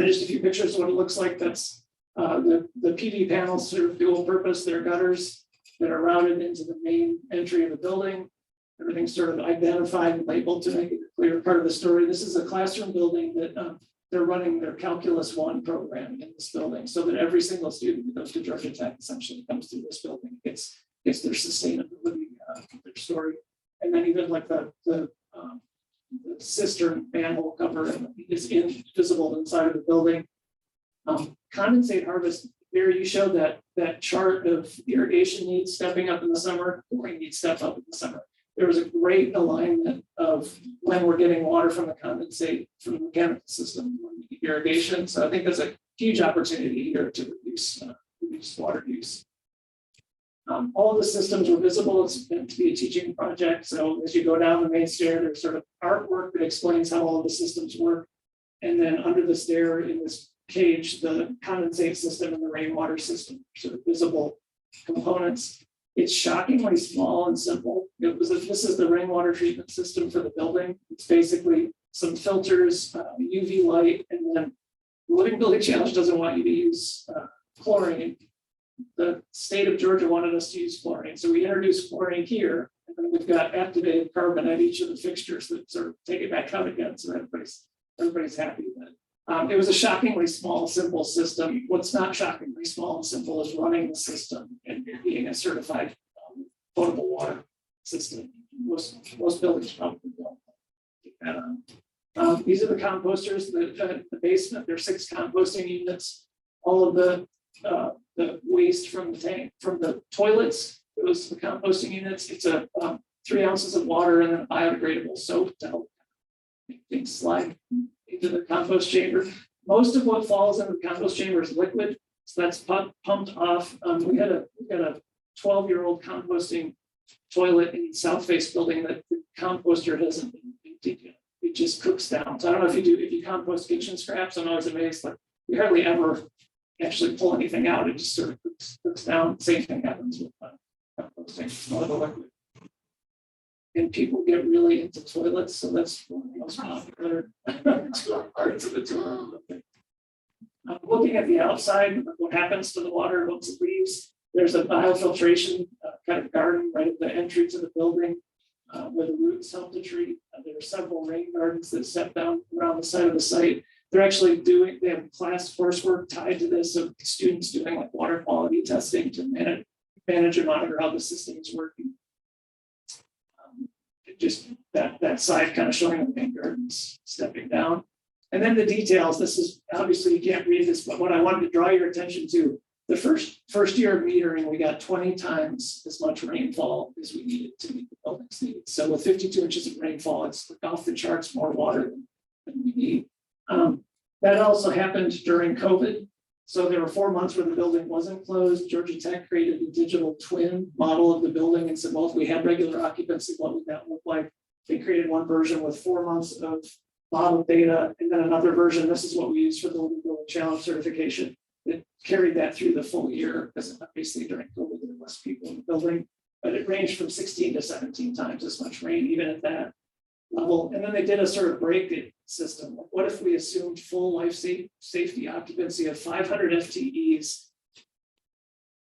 then just a few pictures of what it looks like. That's the PV panels serve dual purpose. They're gutters that are routed into the main entry of the building. Everything's sort of identified and labeled to make it a clear part of the story. This is a classroom building that they're running their Calculus 1 program in this building, so that every single student who goes to Georgia Tech essentially comes through this building. It's their sustainability, their story, and then even like the cistern manhole cover is visible inside of the building. Condensate harvest. Here you showed that chart of irrigation needs stepping up in the summer, cooling needs step up in the summer. There was a great alignment of when we're getting water from the condensate from the mechanical system irrigation. So I think there's a huge opportunity here to reduce water use. All of the systems were visible. It's meant to be a teaching project. So as you go down the main stair, there's sort of artwork that explains how all of the systems work. And then under the stair in this cage, the condensate system and the rainwater system, sort of visible components. It's shockingly small and simple. This is the rainwater treatment system for the building. It's basically some filters, UV light, and then the Living Building Challenge doesn't want you to use chlorine. The state of Georgia wanted us to use chlorine, so we introduced chlorine here, and then we've got activated carbon at each of the fixtures that sort of take it back out again, so everybody's happy with it. It was a shockingly small, simple system. What's not shockingly small and simple is running the system and being a certified potable water system. Most buildings probably don't take that on. These are the composters. The basement. There's 6 composting units. All of the waste from the tank, from the toilets, those the composting units. It's a 3 ounces of water and then biodegradable soap to help make things slide into the compost chamber. Most of what falls into the compost chamber is liquid, so that's pumped off. We got a 12-year-old composting toilet in the South Face building that the composter hasn't been emptied yet. It just cooks down. So I don't know if you compost kitchen scraps. I'm always amazed, but we hardly ever actually pull anything out. It just sort of cooks down. Same thing happens with composting. It's not a liquid. And people get really into toilets, so that's one of the most popular parts of the toilet. Looking at the outside, what happens to the water once it leaves? There's a biofiltration kind of garden right at the entry to the building where the roots help to treat. There are several rain gardens that step down around the side of the site. They're actually they have class coursework tied to this of students doing like water quality testing to manage and monitor how the system is working. Just that side kind of showing the main gardens stepping down. And then the details, this is obviously you can't read this, but what I wanted to draw your attention to, the first year of metering, we got 20 times as much rainfall as we needed to meet the building's needs. So with 52 inches of rainfall, it's off the charts more water than we need. That also happened during COVID. So there were 4 months where the building wasn't closed. Georgia Tech created a digital twin model of the building and said, well, if we had regular occupancy, what would that look like? They created one version with 4 months of model data, and then another version. This is what we use for the Living Building Challenge certification. It carried that through the full year, because obviously during COVID, there were less people in the building, but it ranged from 16 to 17 times as much rain, even at that level. And then they did a sort of break-it system. What if we assumed full life safety occupancy of 500 FTEs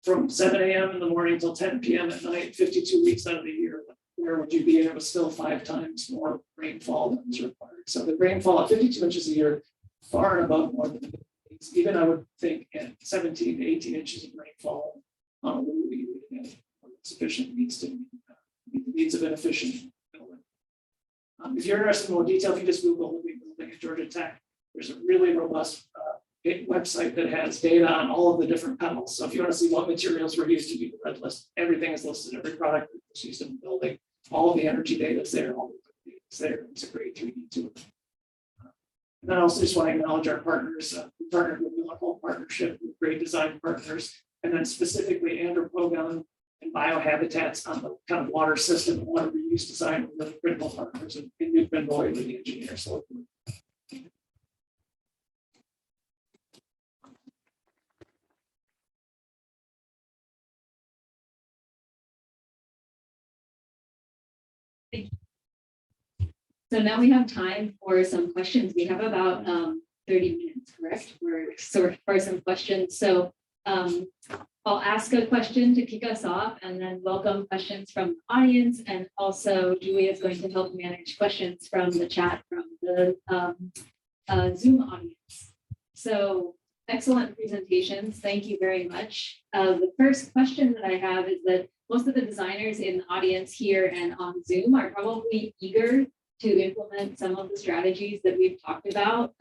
from 7 a.m. in the morning until 10 p.m. at night, 52 weeks out of the year? Where would you be? And it was still 5 times more rainfall than was required. So the rainfall at 52 inches a year, far and above more than even I would think at 17 to 18 inches of rainfall on a would have sufficient needs to meet the needs of an efficient building. If you're interested in more detail, if you just Google Living Building at Georgia Tech, there's a really robust website that has data on all of the different panels. So if you want to see what materials were used to do the red list, everything is listed, every product that's used in the building, all of the energy data is there, all the data is there. It's a great 3D tool. And I also just want to acknowledge our partners. We partnered with the whole partnership with great design partners, and then specifically Andropogon and Biohabitats on the kind of water system and water reuse design with really critical partners in New Benboy with the engineers. So So now we have time for some questions. We have about 30 minutes, correct? We're sort of for some questions. So I'll ask a question to kick us off and then welcome questions from the audience. And also Julia is going to help manage questions from the chat from the Zoom audience. So excellent presentations. Thank you very much. The first question that I have is that most of the designers in the audience here and on Zoom are probably eager to implement some of the strategies that we've talked about.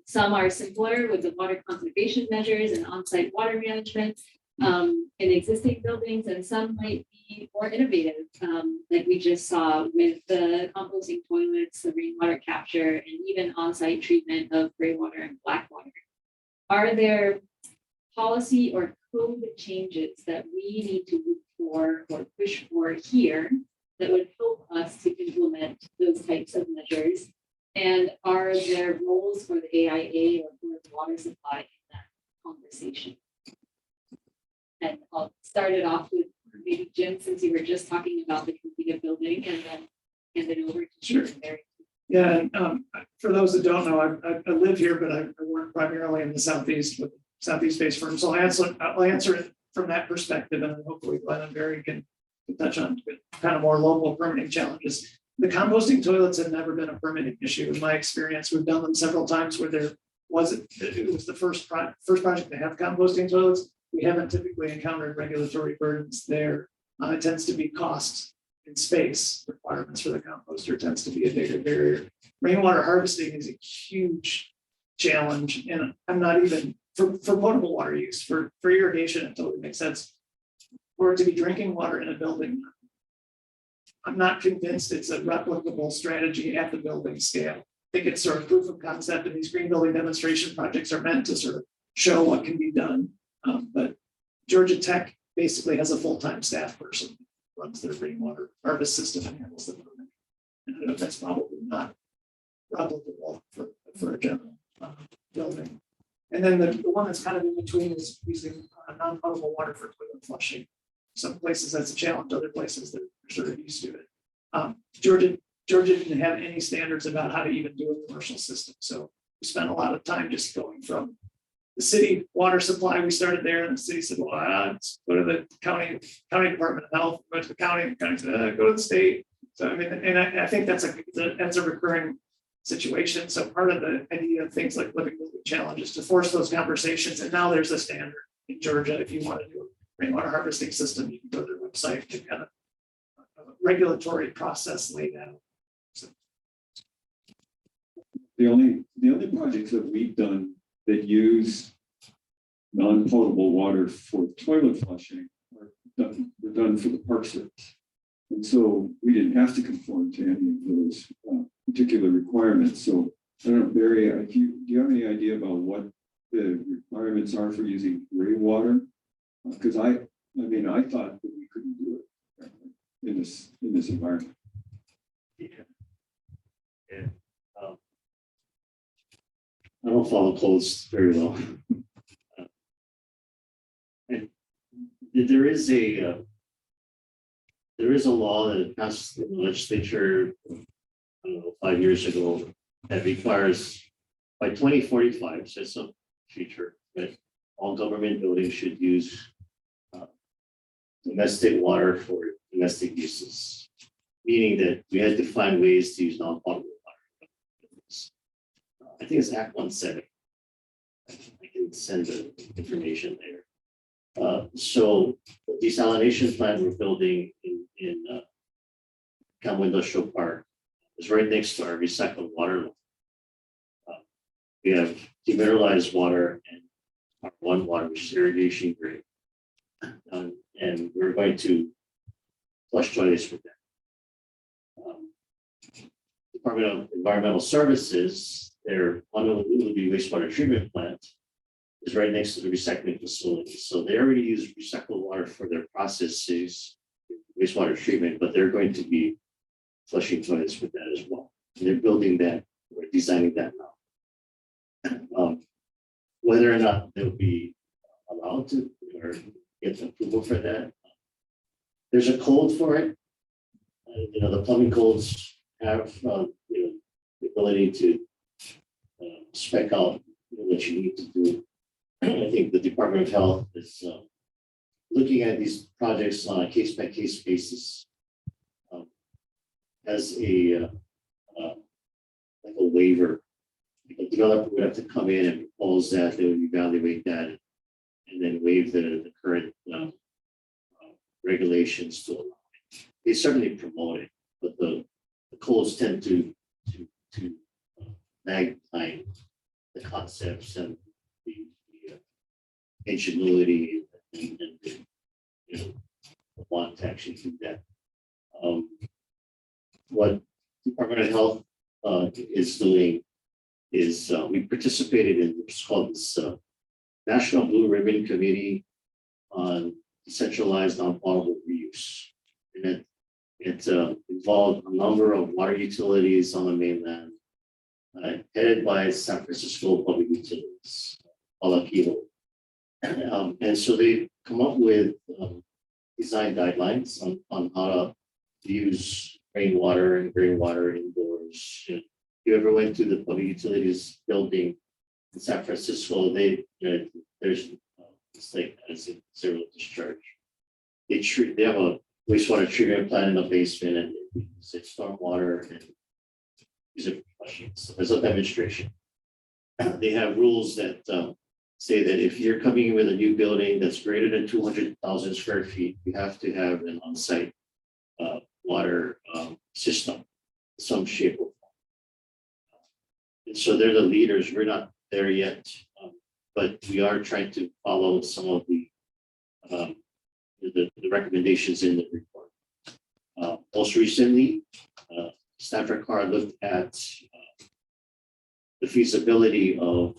Some are simpler with the water conservation measures and on-site water management in existing buildings, and some might be more innovative, like we just saw with the composting toilets, the rainwater capture, and even on-site treatment of gray water and black water. Are there policy or code changes that we need to look for or push for here that would help us to implement those types of measures? And are there roles for the AIA or for the water supply in that conversation? And I'll start it off with maybe Jim, since you were just talking about the completed building, and then hand it over to Mary. Yeah, and for those that don't know, I live here, but I work primarily in the Southeast with Southeast-based firms. So I'll answer it from that perspective, and then hopefully Glenn and Barry can touch on kind of more local permitting challenges. The composting toilets have never been a permitting issue in my experience. We've done them several times where it was the first project to have composting toilets. We haven't typically encountered regulatory burdens there. It tends to be cost and space requirements for the composter tends to be a bigger barrier. Rainwater harvesting is a huge challenge, and I'm not even for potable water use. For irrigation, it totally makes sense. For it to be drinking water in a building, I'm not convinced it's a replicable strategy at the building scale. I think it's sort of proof of concept, and these green building demonstration projects are meant to sort of show what can be done. But Georgia Tech basically has a full-time staff person who runs their rainwater harvest system and handles the permit. And I know that's probably not replicable for a general building. And then the one that's kind of in between is using non-potable water for toilet flushing. Some places that's a challenge, other places they're sort of used to it. Georgia didn't have any standards about how to even do a commercial system. So we spent a lot of time just going from the city water supply. We started there, and the city said, well, let's go to the county Department of Health, go to the county said, go to the state. So I mean, and I think that's a recurring situation. So part of the idea of things like living building challenges to force those conversations. And now there's a standard in Georgia. If you want to do a rainwater harvesting system, you can go to their website to kind of a regulatory process laid out. So. The only projects that we've done that use non-potable water for toilet flushing were done for the Park Service. And so we didn't have to conform to any of those particular requirements. So I don't know, Barry, do you have any idea about what the requirements are for using gray water? Because I thought that we couldn't do it in this environment. Yeah. I don't follow codes very well. And there is a law that passed the legislature, I don't know, 5 years ago that requires by 2045, so it's a future, that all government buildings should use domestic water for domestic uses, meaning that we had to find ways to use non-potable water. I think it's Act 170. I can send the information there. So the desalination plant we're building in Campo Industrial Park is right next to our recycled water line. We have demineralized water and our one water, which is irrigation grade. And we're going to flush toilets with that. Department of Environmental Services, their Honolulu wastewater treatment plant is right next to the recycling facility. So they already use recycled water for their processes, wastewater treatment, but they're going to be flushing toilets with that as well. And they're building that, we're designing that now. Whether or not they'll be allowed to or get approval for that, there's a code for it. The plumbing codes have the ability to spec out that you need to do. I think the Department of Health is looking at these projects on a case by case basis as a like a waiver. The developer would have to come in and propose that, they would evaluate that, and then waive the current regulations to allow it. They certainly promote it, but the codes tend to lag behind the concepts and the ingenuity and the, you know, the want to actually do that. What Department of Health is doing is we participated in what's called this National Blue Ribbon Committee on Decentralized Non-Potable Reuse. And it involved a number of water utilities on the mainland, headed by San Francisco Public Utilities, Alakiho. And so they come up with design guidelines on how to use rainwater and gray water indoors. If you ever went to the public utilities building in San Francisco, there's it's like as a zero discharge. They have a wastewater treatment plant in the basement, and they use it stormwater and use it for flushing. So there's a demonstration. They have rules that say that if you're coming in with a new building that's greater than 200,000 square feet, you have to have an on-site water system, some shape or form. And so they're the leaders. We're not there yet, but we are trying to follow some of the recommendations in the report. Most recently, Stanford Carr looked at the feasibility of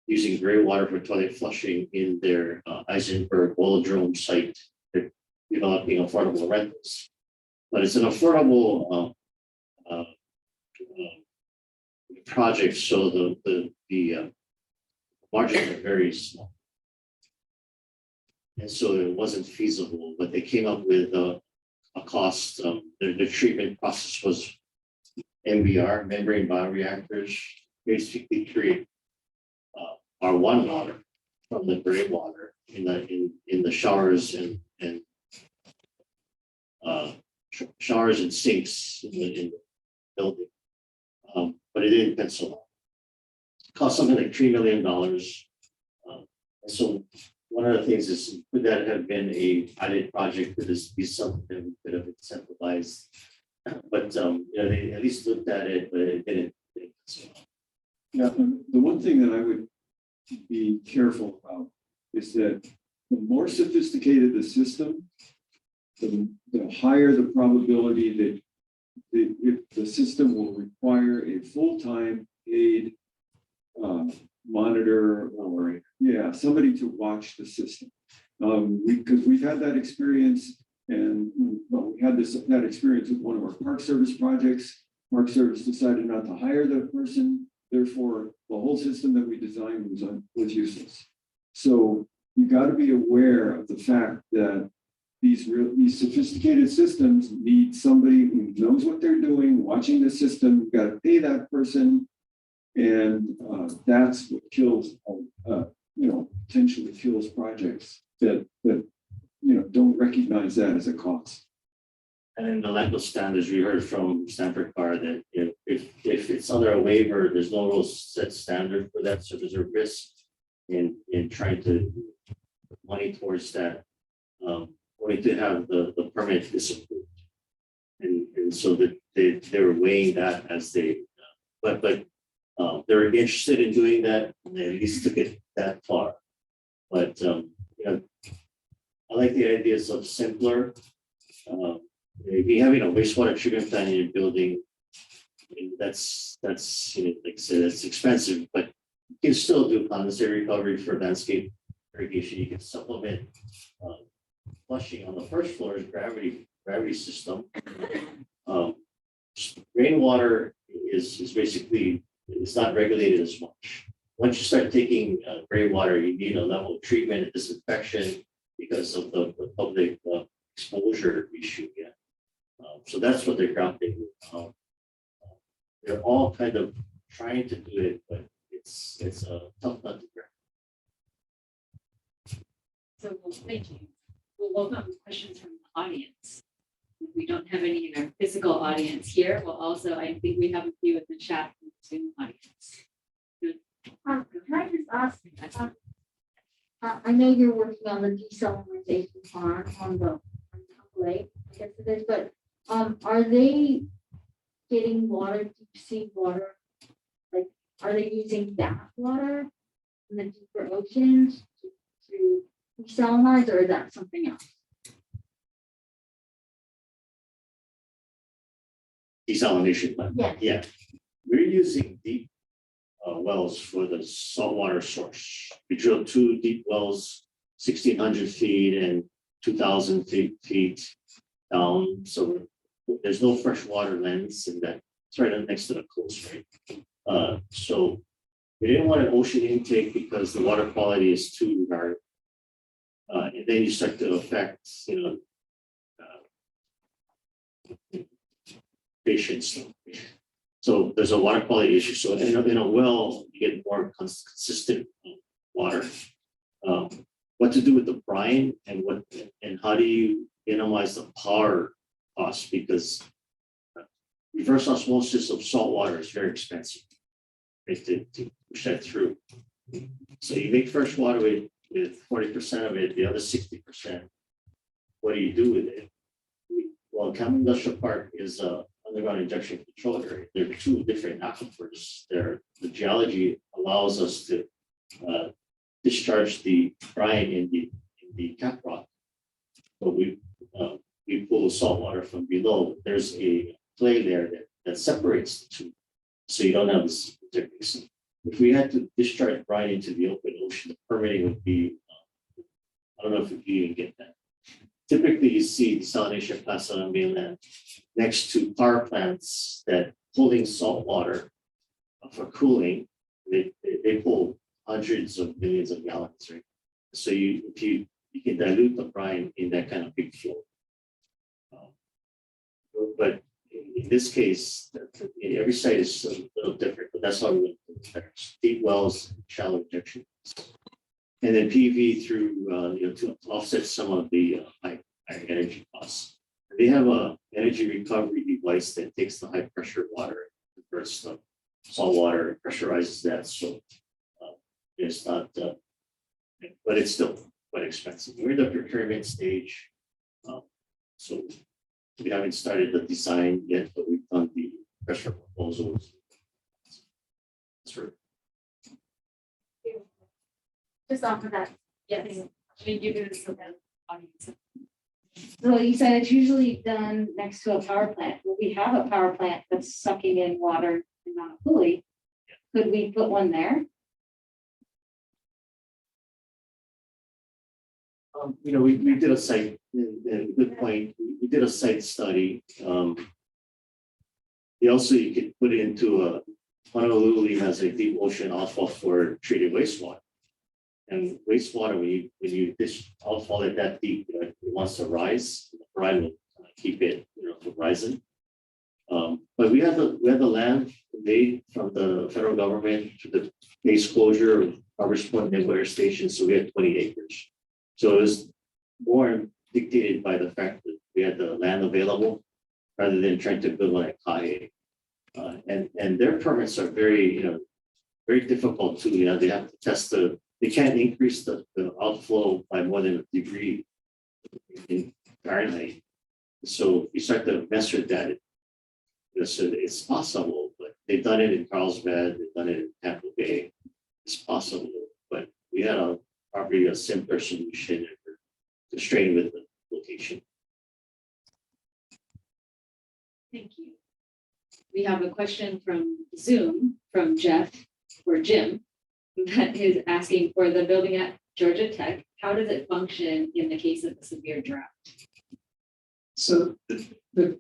using gray water for toilet flushing in their Eisenberg Oilodrome site. They're developing affordable rentals, but it's an affordable project, so the margins are very small, and so it wasn't feasible. But they came up with a cost. The treatment process was MBR, membrane bioreactors, basically create R1 water from the gray water in the showers and showers and sinks in the building. But it didn't pencil out. It cost something like $3 million. And so one of the things is, could that have been a pilot project? Could this be something that we could have incentivized? But they at least looked at it, but it didn't pencil out. Yeah, the one thing that I would be careful about is that the more sophisticated the system, the higher the probability that the system will require a full-time paid monitor or somebody to watch the system. Because we've had that experience, and we had that experience with one of our Park Service projects. Park Service decided not to hire the person. Therefore, the whole system that we designed was useless. So you got to be aware of the fact that these sophisticated systems need somebody who knows what they're doing, watching the system. You've got to pay that person, and that's what kills, potentially kills projects that don't recognize that as a cost. And in the legal standards, we heard from Stanford Carr that if it's under a waiver, there's no real set standard for that. So there's a risk in trying to put money towards that, only to have the permit disapproved. And so that they were weighing that as they, but they were interested in doing that, and they at least took it that far. But I like the ideas of simpler. Maybe having a wastewater treatment plant in your building, that's like I said, it's expensive, but you can still do condensate recovery for landscape irrigation. You can supplement flushing on the first floor is gravity system. Rainwater is basically, it's not regulated as much. Once you start taking gray water, you need a level of treatment and disinfection because of the public exposure issue. Yeah. So that's what they're grappling with. They're all kind of trying to do it, but it's a tough nut to crack. So, well, thank you. We'll welcome questions from the audience. If we don't have any in our physical audience here, well, also, I think we have a few in the chat from the Zoom audience. Can I just ask, I know you're working on the desalinization plant on the lake, I guess it is, but, are they getting water, deep sea water? Like, are they using that water in the deeper oceans to desalinize, or is that something else? Desalination plant. Yes. Yeah, we're using deep wells for the saltwater source. We drilled 2 deep wells, 1,600 feet and 2,000 feet down. So there's no freshwater lands in that. It's right up next to the coast, right? So we didn't want an ocean intake because the water quality is too hard. And then you start to affect, patients. So there's a water quality issue. So in a well, you get more consistent water. What to do with the brine and how do you minimize the power cost? Because reverse osmosis of salt water is very expensive, right, to push that through. So you make fresh water with 40% of it, the other 60%. What do you do with it? Well, Cameron Industrial Park is underground injection control area. There are 2 different aquifers there. The geology allows us to discharge the brine in the cap rock, but we pull the salt water from below. There's a clay there that separates the 2, so you don't have this intermixing. If we had to discharge brine into the open ocean, the permitting would be I don't know if you even get that. Typically, you see desalination plants on the mainland next to power plants that pulling salt water for cooling. They pull hundreds of millions of gallons, right? So if you can dilute the brine in that kind of big flow. But in this case, every site is a little different, but that's how we went to the deep wells, shallow injection. And then PV through, to offset some of the high energy costs. They have a energy recovery device that takes the high pressure water, converts the salt water, pressurizes that. So it's not, but it's still quite expensive. We're in the procurement stage. So we haven't started the design yet, but we've done the pressure proposals. Sure. Just off of that. Yes, I mean, you do this with the audience. So you said it's usually done next to a power plant. Well, we have a power plant that's sucking in water in Mount Cooley. Could we put one there? We did a site, and good point, we did a site study. You could put it into Honolulu has a deep ocean outfall for treated wastewater. And wastewater, when you dish outfall it that deep, it wants to rise. The brine will keep it, from rising. But we had the land made from the federal government to the base closure of Harvest Point and Weather Station, so we had 20 acres. So it was more dictated by the fact that we had the land available rather than trying to build one at AIA. And their permits are very, very difficult too. They have to test they can't increase the outflow by more than a degree in Fahrenheit. So you start to mess with that. So it's possible, but they've done it in Carlsbad, they've done it in Tampa Bay. It's possible, but we had probably a simpler solution to strain with the location. Thank you. We have a question from Zoom from Jeff or Jim that is asking for the building at Georgia Tech. How does it function in the case of a severe drought? So the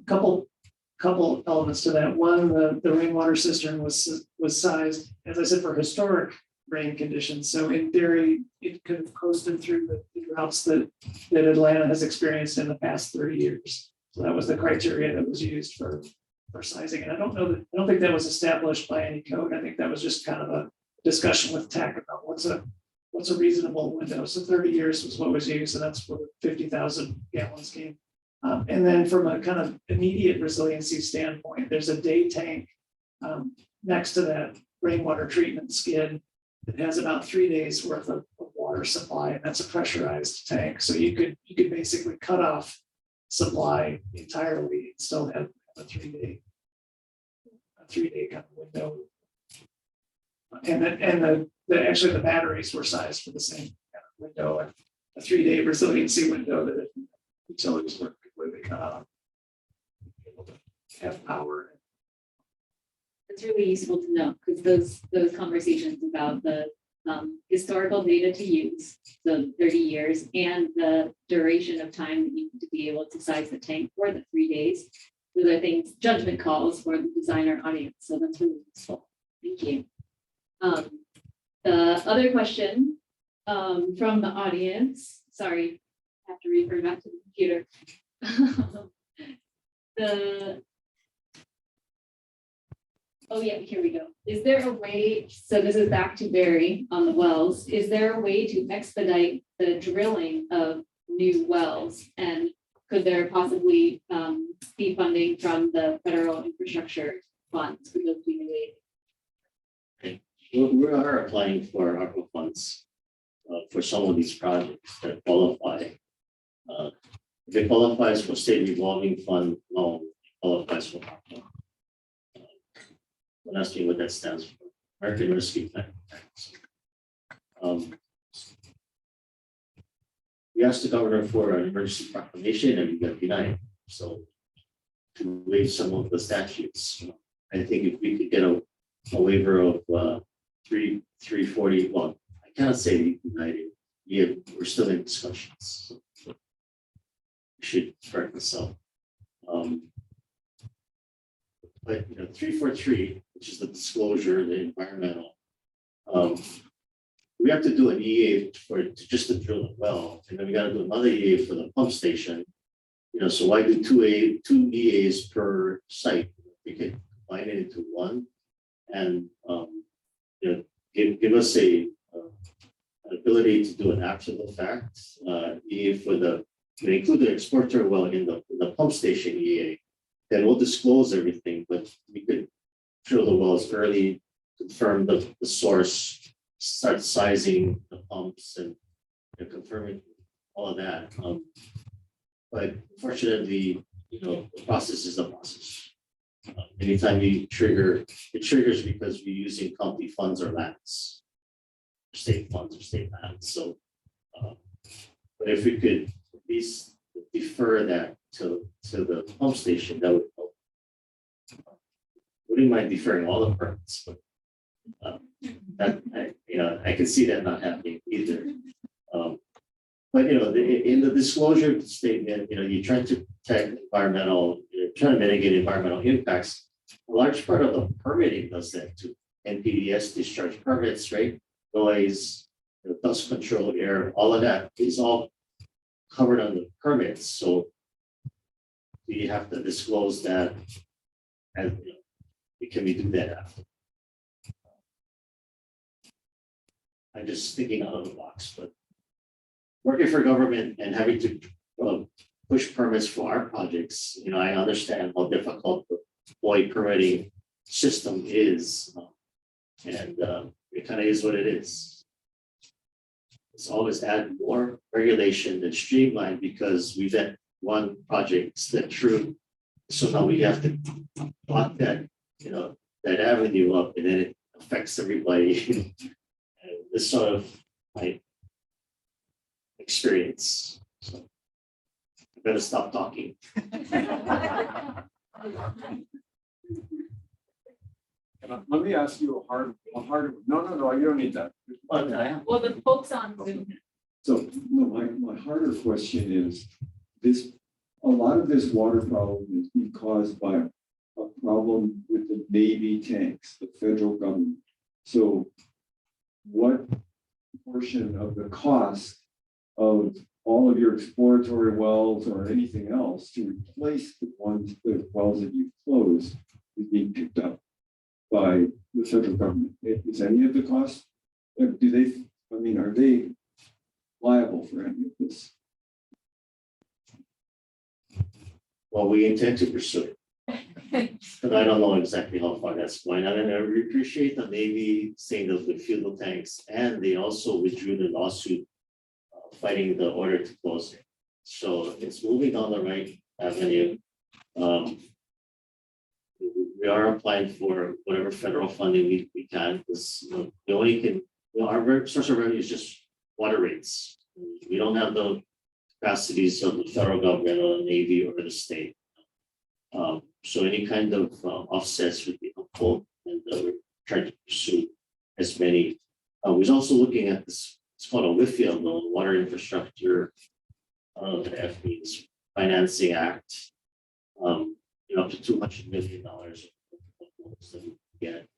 couple elements to that. One, the rainwater cistern was sized, as I said, for historic rain conditions. So in theory, it could have coasted through the droughts that Atlanta has experienced in the past 30 years. So that was the criteria that was used for for sizing. And I don't think that was established by any code. I think that was just kind of a discussion with tech about what's a reasonable window. So 30 years was what was used, and that's where 50,000 gallons came. And then from a kind of immediate resiliency standpoint, there's a day tank next to that rainwater treatment skid that has about 3 days worth of water supply, and that's a pressurized tank. So you could basically cut off supply entirely and still have a 3 day kind of window. And actually the batteries were sized for the same kind of window, and a 3 day resiliency window that utilities were completely cut off. Able to have power. It's really useful to know, because those conversations about the historical data to use, so 30 years, and the duration of time that you need to be able to size the tank for the 3 days. Those are things, judgment calls for the designer audience. So that's really useful. Thank you. The other question from the audience, sorry, I have to refer back to the computer. Oh yeah, here we go. Is there a way, so this is back to Barry on the wells, is there a way to expedite the drilling of new wells? And could there possibly be funding from the federal infrastructure funds? Could those be related? We are applying for ARPA funds for some of these projects that qualify. If it qualifies for state revolving fund loan, it qualifies for ARPA. Don't ask me what that stands for. American Rescue Plan. We asked the governor for an emergency proclamation and we got denied. So to waive some of the statutes, I think if we could get a waiver of 340, well, I cannot say united. Yeah, we're still in discussions. So we should start this up. But 343, which is the disclosure, the environmental, we have to do an EA just to drill the well, and then we got to do another EA for the pump station. So why do two EAs per site? We could combine it into one, and give us an ability to do an after the fact EA for include the exporter well in the pump station EA. Then we'll disclose everything, but we could drill the wells early, confirm the source, start sizing the pumps and confirming all of that. But unfortunately, the process is the process. Anytime we trigger, it triggers because we're using county funds or lands, state funds or state lands. So, but if we could at least defer that to the pump station, that would help. Wouldn't mind deferring all the permits, but I can see that not happening either. But in the disclosure statement, you're trying to protect you're trying to mitigate environmental impacts. A large part of the permitting does that too. NPDES discharge permits, right? Noise, dust control, air, all of that is all covered on the permits. So you have to disclose that, and can we do that after? I'm just thinking out of the box, but working for government and having to push permits for our projects, I understand how difficult the FOI permitting system is, and it kind of is what it is. It's always add more regulation than streamline because we've had one project slip through, so now we have to block that that avenue up, and then it affects everybody. And this sort of my experience. So I better stop talking. Let me ask you a hard. No, you don't need that. Well, the folks on Zoom. So no, my harder question is this: a lot of this water problem is being caused by a problem with the Navy tanks, the federal government. So what portion of the cost of all of your exploratory wells or anything else to replace the wells that you've closed is being picked up by the federal government? Is any of the cost, do they, I mean, are they liable for any of this? Well, we intend to pursue it. But I don't know exactly how far that's going. I mean, I appreciate the Navy saying that the fuel tanks, and they also withdrew the lawsuit fighting the order to close it. So it's moving down the right avenue. We are applying for whatever federal funding we can, because we only can, our source of revenue is just water rates. We don't have the capacities of the federal government or the Navy or the state. So any kind of offsets would be helpful, and we're trying to pursue as many. We're also looking at this, it's called a WIFIA loan, Water Infrastructure FB's Financing Act. Up to $200 million that we get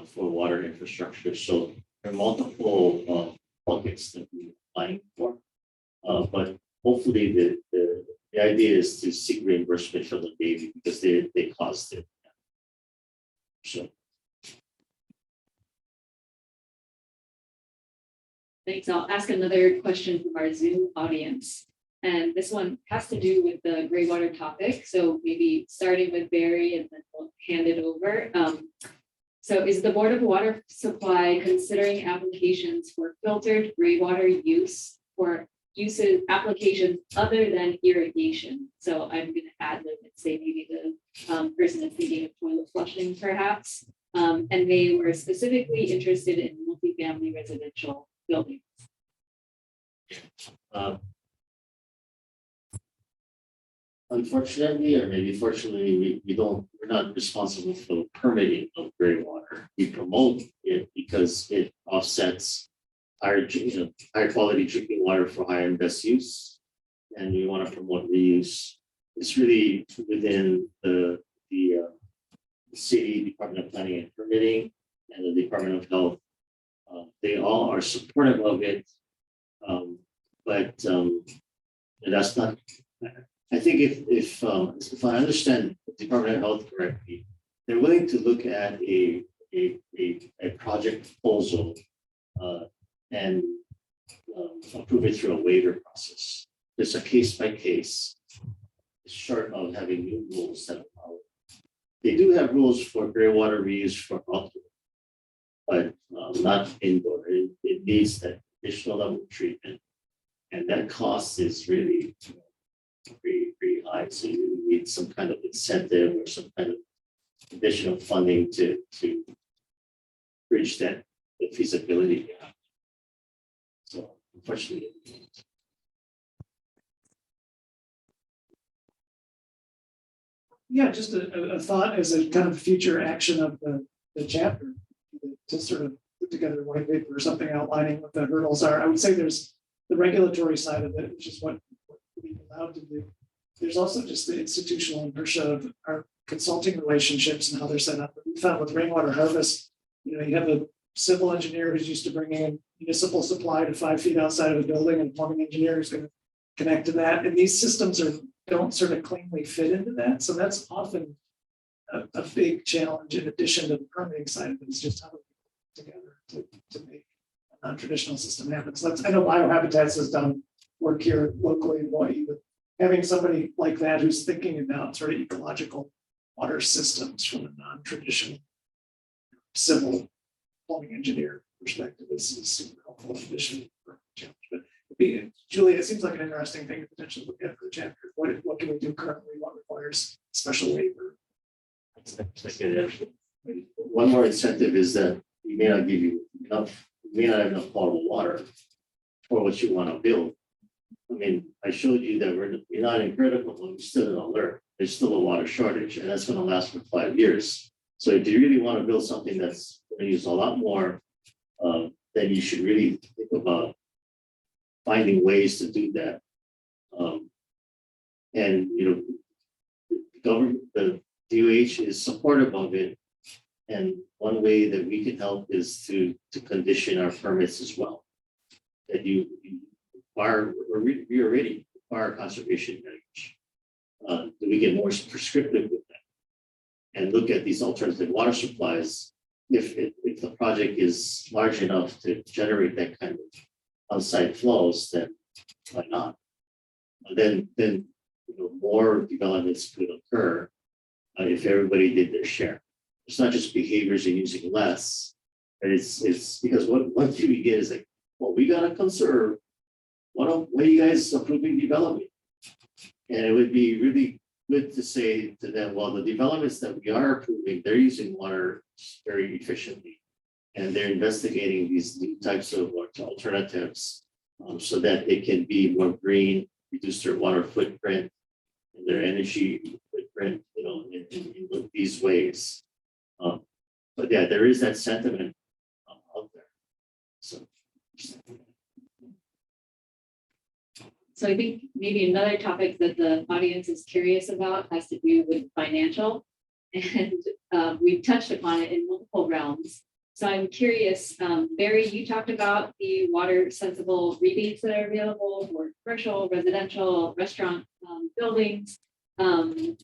for water infrastructure. So there are multiple buckets that we're applying for, but hopefully the idea is to seek reimbursement from the Navy because they caused it. So Thanks. I'll ask another question from our Zoom audience. And this one has to do with the gray water topic. So maybe starting with Barry and then we'll hand it over. So is the Board of Water Supply considering applications for filtered gray water use for uses applications other than irrigation? So I'm going to add them and say maybe the person is thinking of toilet flushing perhaps. And they were specifically interested in multifamily residential buildings. unfortunately, or maybe fortunately, we're not responsible for the permitting of gray water. We promote it because it offsets higher quality drinking water for higher and best use. And we want to promote reuse. It's really within the city Department of Planning and Permitting and the Department of Health. They all are supportive of it. But that's not, I think if I understand the Department of Health correctly, they're willing to look at a project proposal and approve it through a waiver process. There's a case by case, short of having new rules that allow it. They do have rules for gray water reuse for outdoor, but not indoor. It needs that additional level of treatment, and that cost is really pretty high. So you need some kind of incentive or some kind of additional funding to bridge that the feasibility gap. So unfortunately. Yeah, just a thought as a kind of future action of the chapter to sort of put together a white paper or something outlining what the hurdles are. I would say there's the regulatory side of it, which is what we're allowed to do. There's also just the institutional inertia of our consulting relationships and how they're set up. We found with rainwater harvest, you have a civil engineer who's used to bringing in municipal supply to 5 feet outside of a building, and a plumbing engineer who's going to connect to that. And these systems don't sort of cleanly fit into that. So that's often a big challenge in addition to the permitting side of it, is just how to put together to make a non-traditional system happen. So I know Biohabitats has done work here locally in Hawaii, but having somebody like that who's thinking about sort of ecological water systems from a non-traditional civil plumbing engineer perspective is super helpful in addition for challenge. But Julie, it seems like an interesting thing to potentially look at for the chapter. What can we do currently? What requires special waiver? One more incentive is that we may not give you enough, we may not have enough potable water for what you want to build. I mean, I showed you that we're not in critical, but we're still in alert. There's still a water shortage, and that's going to last for 5 years. So if you really want to build something that's going to use a lot more, then you should really think about finding ways to do that. And the DOH is supportive of it. And one way that we can help is to condition our permits as well. That you require, or we already require conservation measures. Do we get more prescriptive with that? and look at these alternative water supplies. If the project is large enough to generate that kind of on-site flows, then why not? And then more developments could occur if everybody did their share. It's not just behaviors and using less, but it's because what do we get is like, well, we gotta conserve. What are you guys approving development? And it would be really good to say to them, well, the developments that we are approving, they're using water very efficiently. And they're investigating these new types of alternatives so that they can be more green, reduce their water footprint and their energy footprint, in these ways. But yeah, there is that sentiment out there. So. So I think maybe another topic that the audience is curious about has to do with financial. And we've touched upon it in multiple realms. So I'm curious, Barry, you talked about the water sensible rebates that are available for commercial, residential, restaurant buildings. And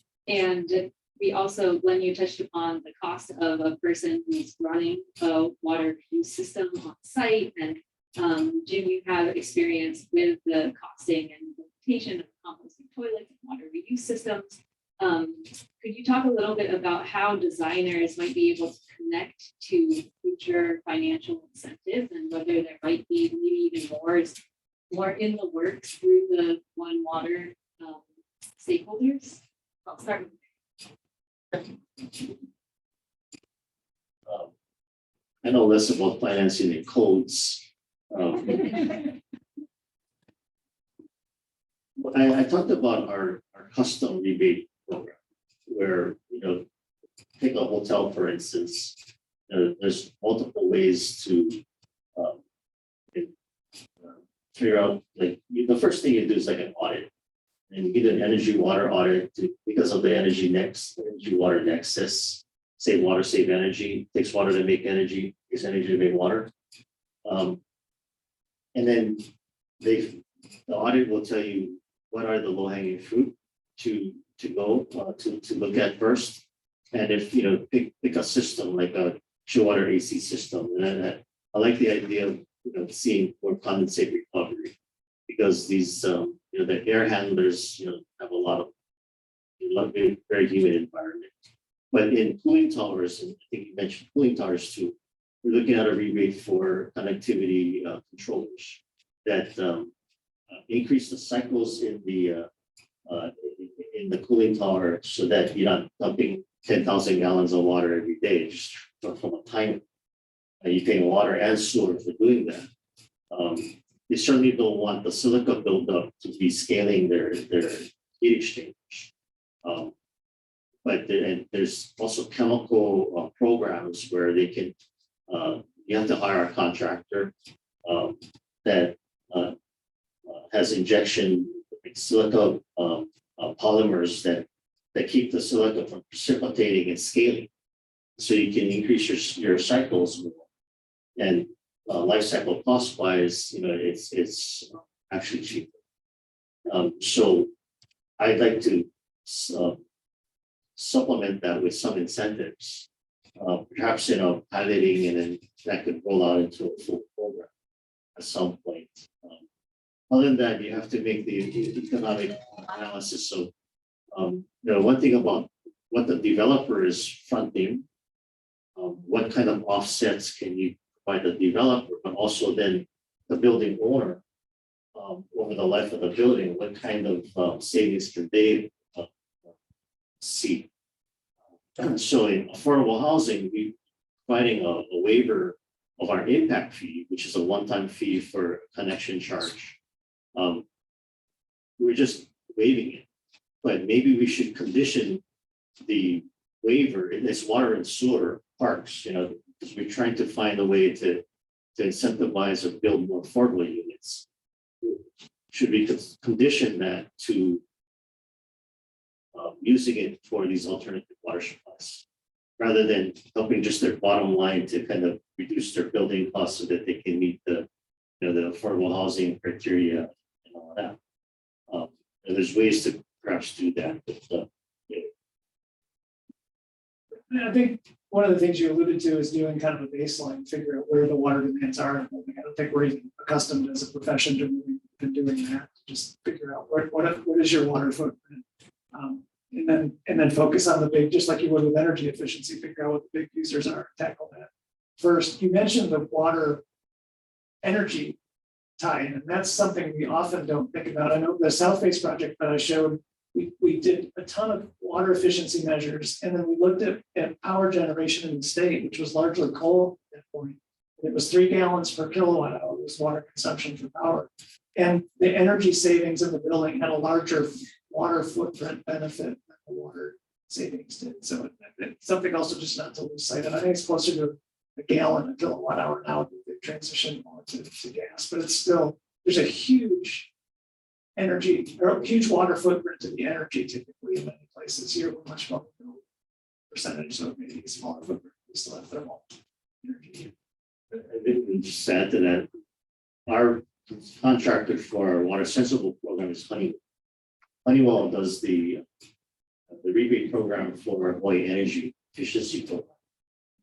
we also, Glenn, you touched upon the cost of a person who's running a water use system on site. And Jim, you have experience with the costing and implementation of composting toilets and water reuse systems. Could you talk a little bit about how designers might be able to connect to future financial incentives and whether there might be maybe even more in the works through the One Water stakeholders? I'll start with I know less about financing and codes. I talked about our custom rebate program, where take a hotel for instance. There's multiple ways to figure out. Like the first thing you do is like an audit, and you get an energy water audit because of the energy water nexus. Save water, save energy. Takes water to make energy. Takes energy to make water. And then the audit will tell you what are the low-hanging fruit to go to look at first. And if pick a system like a chill water AC system, and I like the idea of seeing more condensate recovery because these the air handlers have a lot of very humid environment. But in cooling towers, and I think you mentioned cooling towers too, we're looking at a rebate for connectivity controllers that increase the cycles in the cooling tower so that you're not dumping 10,000 gallons of water every day just from a timer. You're paying water and sewer for doing that. They certainly don't want the silica buildup to be scaling their heat exchangers. But there's also chemical programs where they can, you have to hire a contractor that has injection silica polymers that keep the silica from precipitating and scaling. So you can increase your cycles more. And life cycle cost wise, it's actually cheaper. So I'd like to supplement that with some incentives, perhaps piloting, and then that could roll out into a full program at some point. Other than that, you have to make the economic analysis. So, one thing about what the developer is fronting, what kind of offsets can you provide the developer, but also then the building owner over the life of the building, what kind of savings can they see? So in affordable housing, we're providing a waiver of our impact fee, which is a one-time fee for connection charge. We're just waiving it, but maybe we should condition the waiver in this water and sewer parks, because we're trying to find a way to incentivize or build more affordable units. Should we condition that to using it for these alternative water supplies, rather than helping just their bottom line to kind of reduce their building costs so that they can meet the affordable housing criteria and all that. And there's ways to perhaps do that. But, I think one of the things you alluded to is doing kind of a baseline, figure out where the water demands are. I don't think we're even accustomed as a profession to really been doing that. Just figure out what is your water footprint. And then focus on the big, just like you would with energy efficiency, figure out what the big users are, tackle that. First, you mentioned the water energy tie, and that's something we often don't think about. I know the South Face project that I showed, we did a ton of water efficiency measures, and then we looked at power generation in the state, which was largely coal at that point. It was 3 gallons per kilowatt hour was water consumption for power. And the energy savings in the building had a larger water footprint benefit than the water savings did. So it's something also just not to lose sight of. I think it's closer to a gallon a kilowatt hour now that they've transitioned more to gas, but it's still, there's a huge energy or huge water footprint to the energy typically in many places. Here we're much more percentage, so maybe a smaller footprint, we still have thermal energy. I think we just add to that, our contractor for our water sensible program is Honeywell. Honeywell does the rebate program for employee energy efficiency program.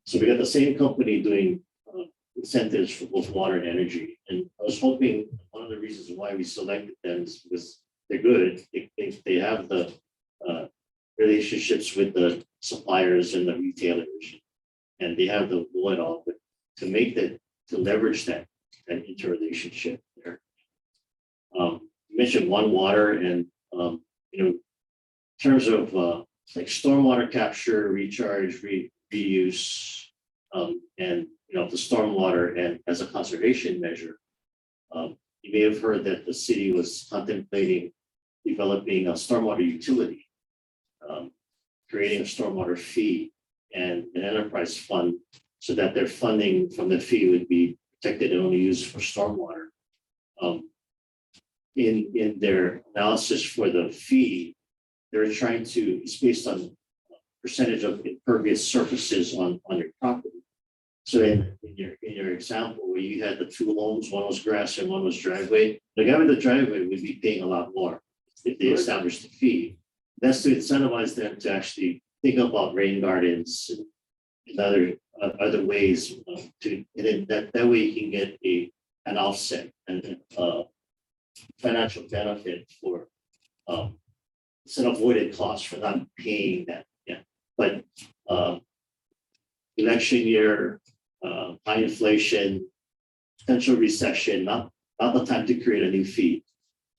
So we got the same company doing incentives for both water and energy. And I was hoping one of the reasons why we selected them is because they're good. They have the relationships with the suppliers and the retailers, and they have the know-it-all. But to make that, to leverage that interrelationship there. You mentioned One Water, and in terms of like stormwater capture, recharge, reuse, and the stormwater and as a conservation measure. You may have heard that the city was contemplating developing a stormwater utility, creating a stormwater fee and an enterprise fund so that their funding from the fee would be protected and only used for stormwater. In their analysis for the fee, they're trying to, it's based on percentage of impervious surfaces on your property. So in your example where you had the 2 homes, one was grass and one was driveway, the guy with the driveway would be paying a lot more if they established the fee. That's to incentivize them to actually think about rain gardens and other ways and then that way you can get an offset and financial benefit for it's an avoided cost for not paying that. Yeah, but election year, high inflation, potential recession, not the time to create a new fee.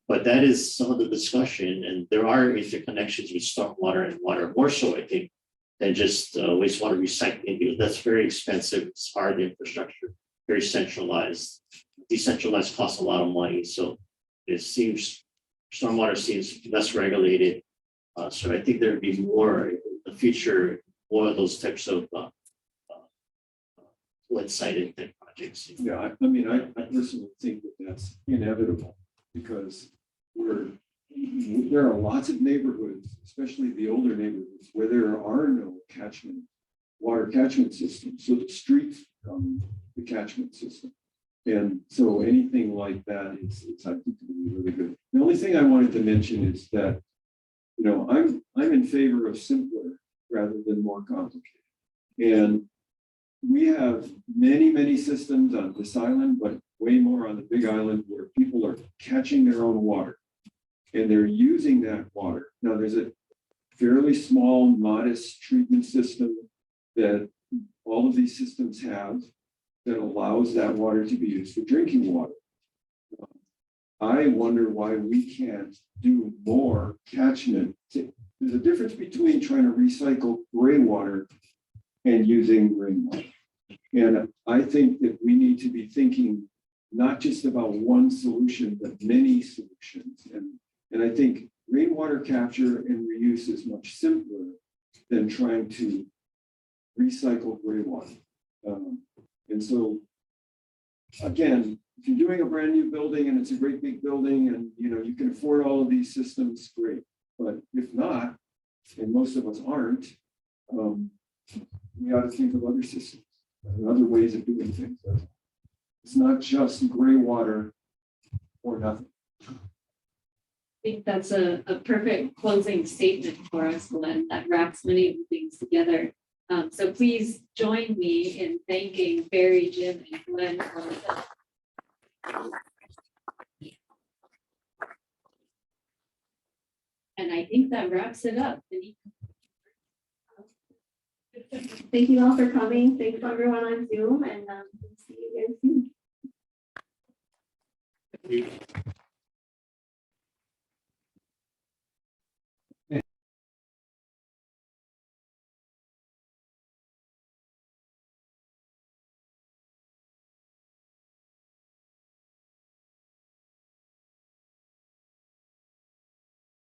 But that is some of the discussion, and there are interconnections with stormwater and water, more so I think than just wastewater recycling, because that's very expensive. It's hard infrastructure, very centralized. Decentralized costs a lot of money, so it seems stormwater seems less regulated. So I think there'd be more in the future, more of those types of one-sided type projects. Yeah, I mean, I personally think that that's inevitable because there are lots of neighborhoods, especially the older neighborhoods, where there are no water catchment systems. So the streets become the catchment system. And so anything like that is I think to be really good. The only thing I wanted to mention is that, I'm in favor of simpler rather than more complicated. And we have many, many systems on this island, but way more on the Big Island where people are catching their own water and they're using that water. Now there's a fairly small, modest treatment system that all of these systems have that allows that water to be used for drinking water. I wonder why we can't do more catchment. There's a difference between trying to recycle gray water and using rainwater. And I think that we need to be thinking not just about one solution, but many solutions. And I think rainwater capture and reuse is much simpler than trying to recycle gray water. And so, again, if you're doing a brand new building and it's a great big building and you can afford all of these systems, great. But if not, and most of us aren't, we ought to think of other systems and other ways of doing things. It's not just gray water or nothing. I think that's a perfect closing statement for us, Glenn, that wraps many of the things together. So please join me in thanking Barry, Jim, and Glenn for and I think that wraps it up. Thank you all for coming. Thanks everyone on Zoom and see you guys soon.